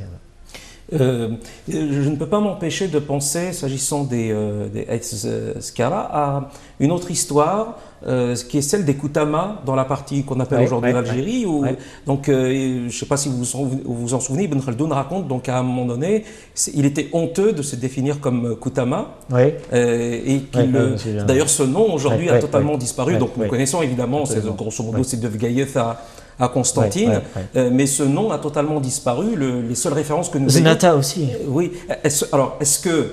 Je ne peux pas m'empêcher de penser, s'agissant des ex-Skaras, à une autre histoire, qui est celle des Koutama, dans la partie qu'on appelle aujourd'hui l'Algérie. Donc, je ne sais pas si vous vous en souvenez, Ibn Khaldoun raconte donc à un moment donné, il était honteux de se définir comme Koutama. D'ailleurs, ce nom aujourd'hui a totalement disparu. Donc, nous connaissons évidemment, grosso modo, c'est de Vgaïeth à Constantine, mais ce nom a totalement disparu. Les seules références que nous avons... Zenata aussi. Oui. Alors, est-ce que...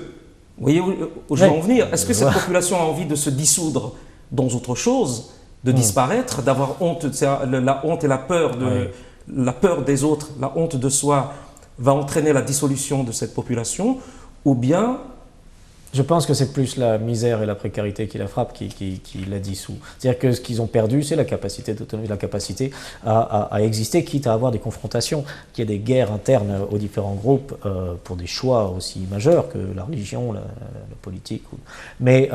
Vous voyez où je veux en venir? Est-ce que cette population a envie de se dissoudre dans autre chose, de disparaître, d'avoir honte? La honte et la peur, la peur des autres, la honte de soi va entraîner la dissolution de cette population, ou bien... Je pense que c'est plus la misère et la précarité qui la frappe qui la dissout. C'est-à-dire que ce qu'ils ont perdu, c'est la capacité d'autonomie, la capacité à exister, quitte à avoir des confrontations, qu'il y ait des guerres internes aux différents groupes pour des choix aussi majeurs que la religion, la politique. Mais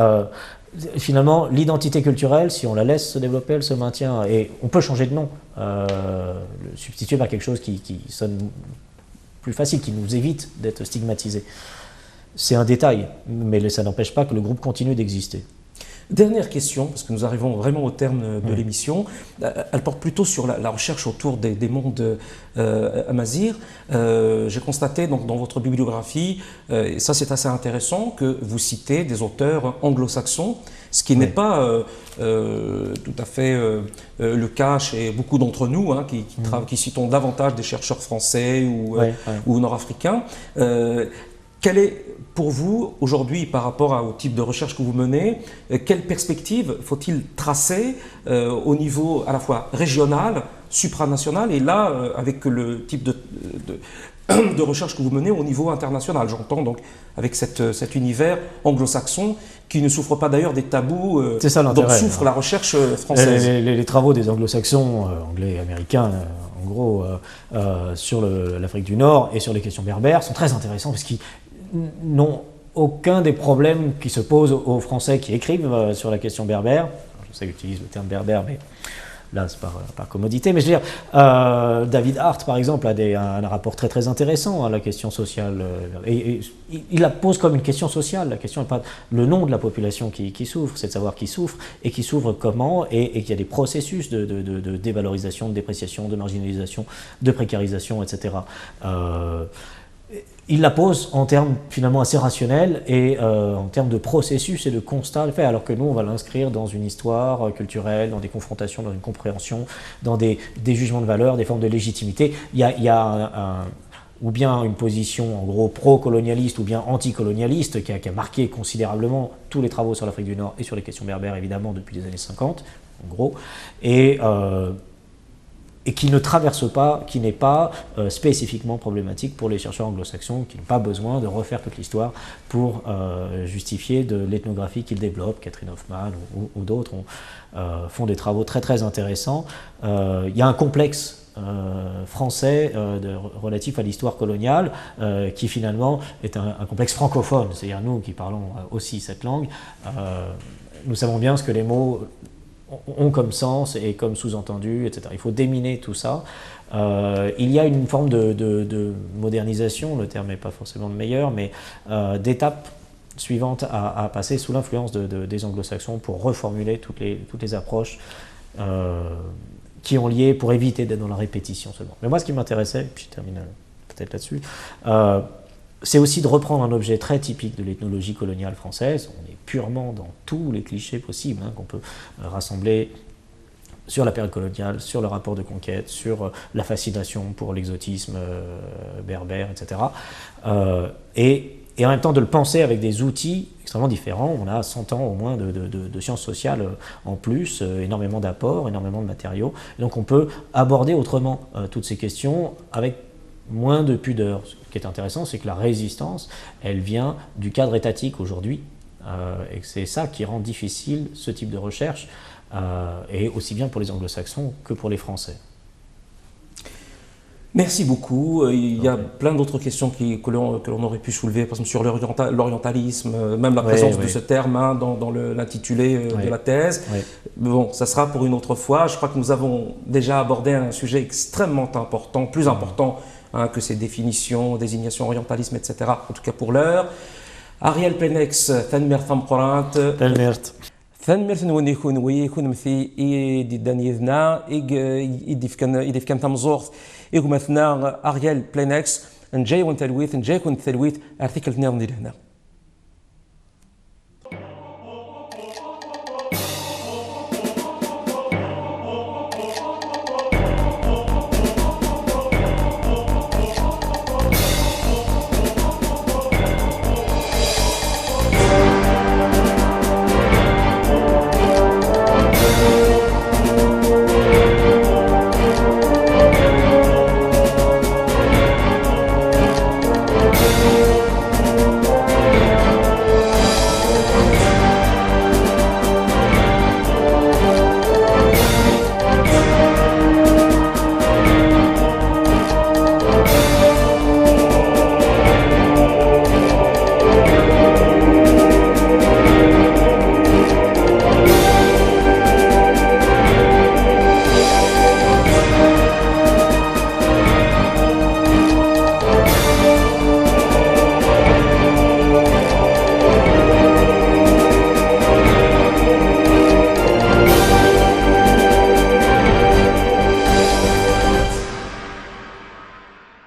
finalement, l'identité culturelle, si on la laisse se développer, elle se maintient. Et on peut changer de nom, le substituer par quelque chose qui sonne plus facile, qui nous évite d'être stigmatisés. C'est un détail, mais ça n'empêche pas que le groupe continue d'exister. Dernière question, parce que nous arrivons vraiment au terme de l'émission. Elle porte plutôt sur la recherche autour des mondes amazirs. J'ai constaté donc, dans votre bibliographie, et ça c'est assez intéressant, que vous citez des auteurs anglo-saxons, ce qui n'est pas tout à fait le cas chez beaucoup d'entre nous, hein, qui citons davantage des chercheurs français ou nord-africains. Quelle est pour vous aujourd'hui, par rapport au type de recherche que vous menez, quelle perspective faut-il tracer au niveau à la fois régional, supranational et là avec le type de recherche que vous menez au niveau international? J'entends donc avec cet univers anglo-saxon qui ne souffre pas d'ailleurs des tabous dont souffre la recherche française. Les travaux des anglo-saxons, anglais et américains, en gros, sur l'Afrique du Nord et sur les questions berbères sont très intéressants parce qu'ils n'ont aucun des problèmes qui se posent aux Français qui écrivent sur la question berbère. Je sais que j'utilise le terme berbère, mais là c'est par commodité. Mais je veux dire, David Hart par exemple a un rapport très intéressant à la question sociale. Et il la pose comme une question sociale. La question n'est pas le nom de la population qui souffre, c'est de savoir qui souffre et qui souffre comment, et qu'il y a des processus de dévalorisation, de dépréciation, de marginalisation, de précarisation, etc. Il la pose en termes finalement assez rationnels et en termes de processus et de constat le fait, alors que nous on va l'inscrire dans une histoire culturelle, dans des confrontations, dans une compréhension, dans des jugements de valeur, des formes de légitimité. Il y a ou bien une position en gros pro-colonialiste ou bien anticolonialiste qui a marqué considérablement tous les travaux sur l'Afrique du Nord et sur les questions berbères évidemment depuis les années 50 en gros, et qui ne traverse pas, qui n'est pas spécifiquement problématique pour les chercheurs anglo-saxons, qui n'ont pas besoin de refaire toute l'histoire pour justifier de l'ethnographie qu'ils développent. Catherine Hoffman ou d'autres font des travaux très intéressants. Il y a un complexe français relatif à l'histoire coloniale qui finalement est un complexe francophone, c'est-à-dire nous qui parlons aussi cette langue, nous savons bien ce que les mots ont comme sens et comme sous-entendu, etc. Il faut déminer tout ça. Il y a une forme de modernisation, le terme n'est pas forcément le meilleur, mais d'étape suivante à passer sous l'influence des anglo-saxons pour reformuler toutes les approches qui ont lié pour éviter d'être dans la répétition seulement. Mais moi, ce qui m'intéressait, puis je termine peut-être là-dessus, c'est aussi de reprendre un objet très typique de l'ethnologie coloniale française. On est purement dans tous les clichés possibles qu'on peut rassembler sur la période coloniale, sur le rapport de conquête, sur la fascination pour l'exotisme berbère, etc. Et en même temps de le penser avec des outils extrêmement différents. On a 100 ans au moins de sciences sociales en plus, énormément d'apports, énormément de matériaux. Et donc on peut aborder autrement toutes ces questions avec moins de pudeur. Ce qui est intéressant, c'est que la résistance, elle vient du cadre étatique aujourd'hui, et c'est ça qui rend difficile ce type de recherche, et aussi bien pour les anglo-saxons que pour les Français. Merci beaucoup. Il y a plein d'autres questions que l'on aurait pu soulever, par exemple sur l'orientalisme, même la présence de ce terme dans l'intitulé de la thèse. Bon, ça sera pour une autre fois. Je crois que nous avons déjà abordé un sujet extrêmement important, plus important que ces définitions, désignations, orientalisme, etc. En tout cas pour l'heure. Ariel Penex, Thanmert Famkorant. Thanmert يكون مثي داني يذنا يدف كان تمزورث مثنا أريال بلينكس نجاي ونتلويث نجاي كون التلويث ارتيكل ناض لهنا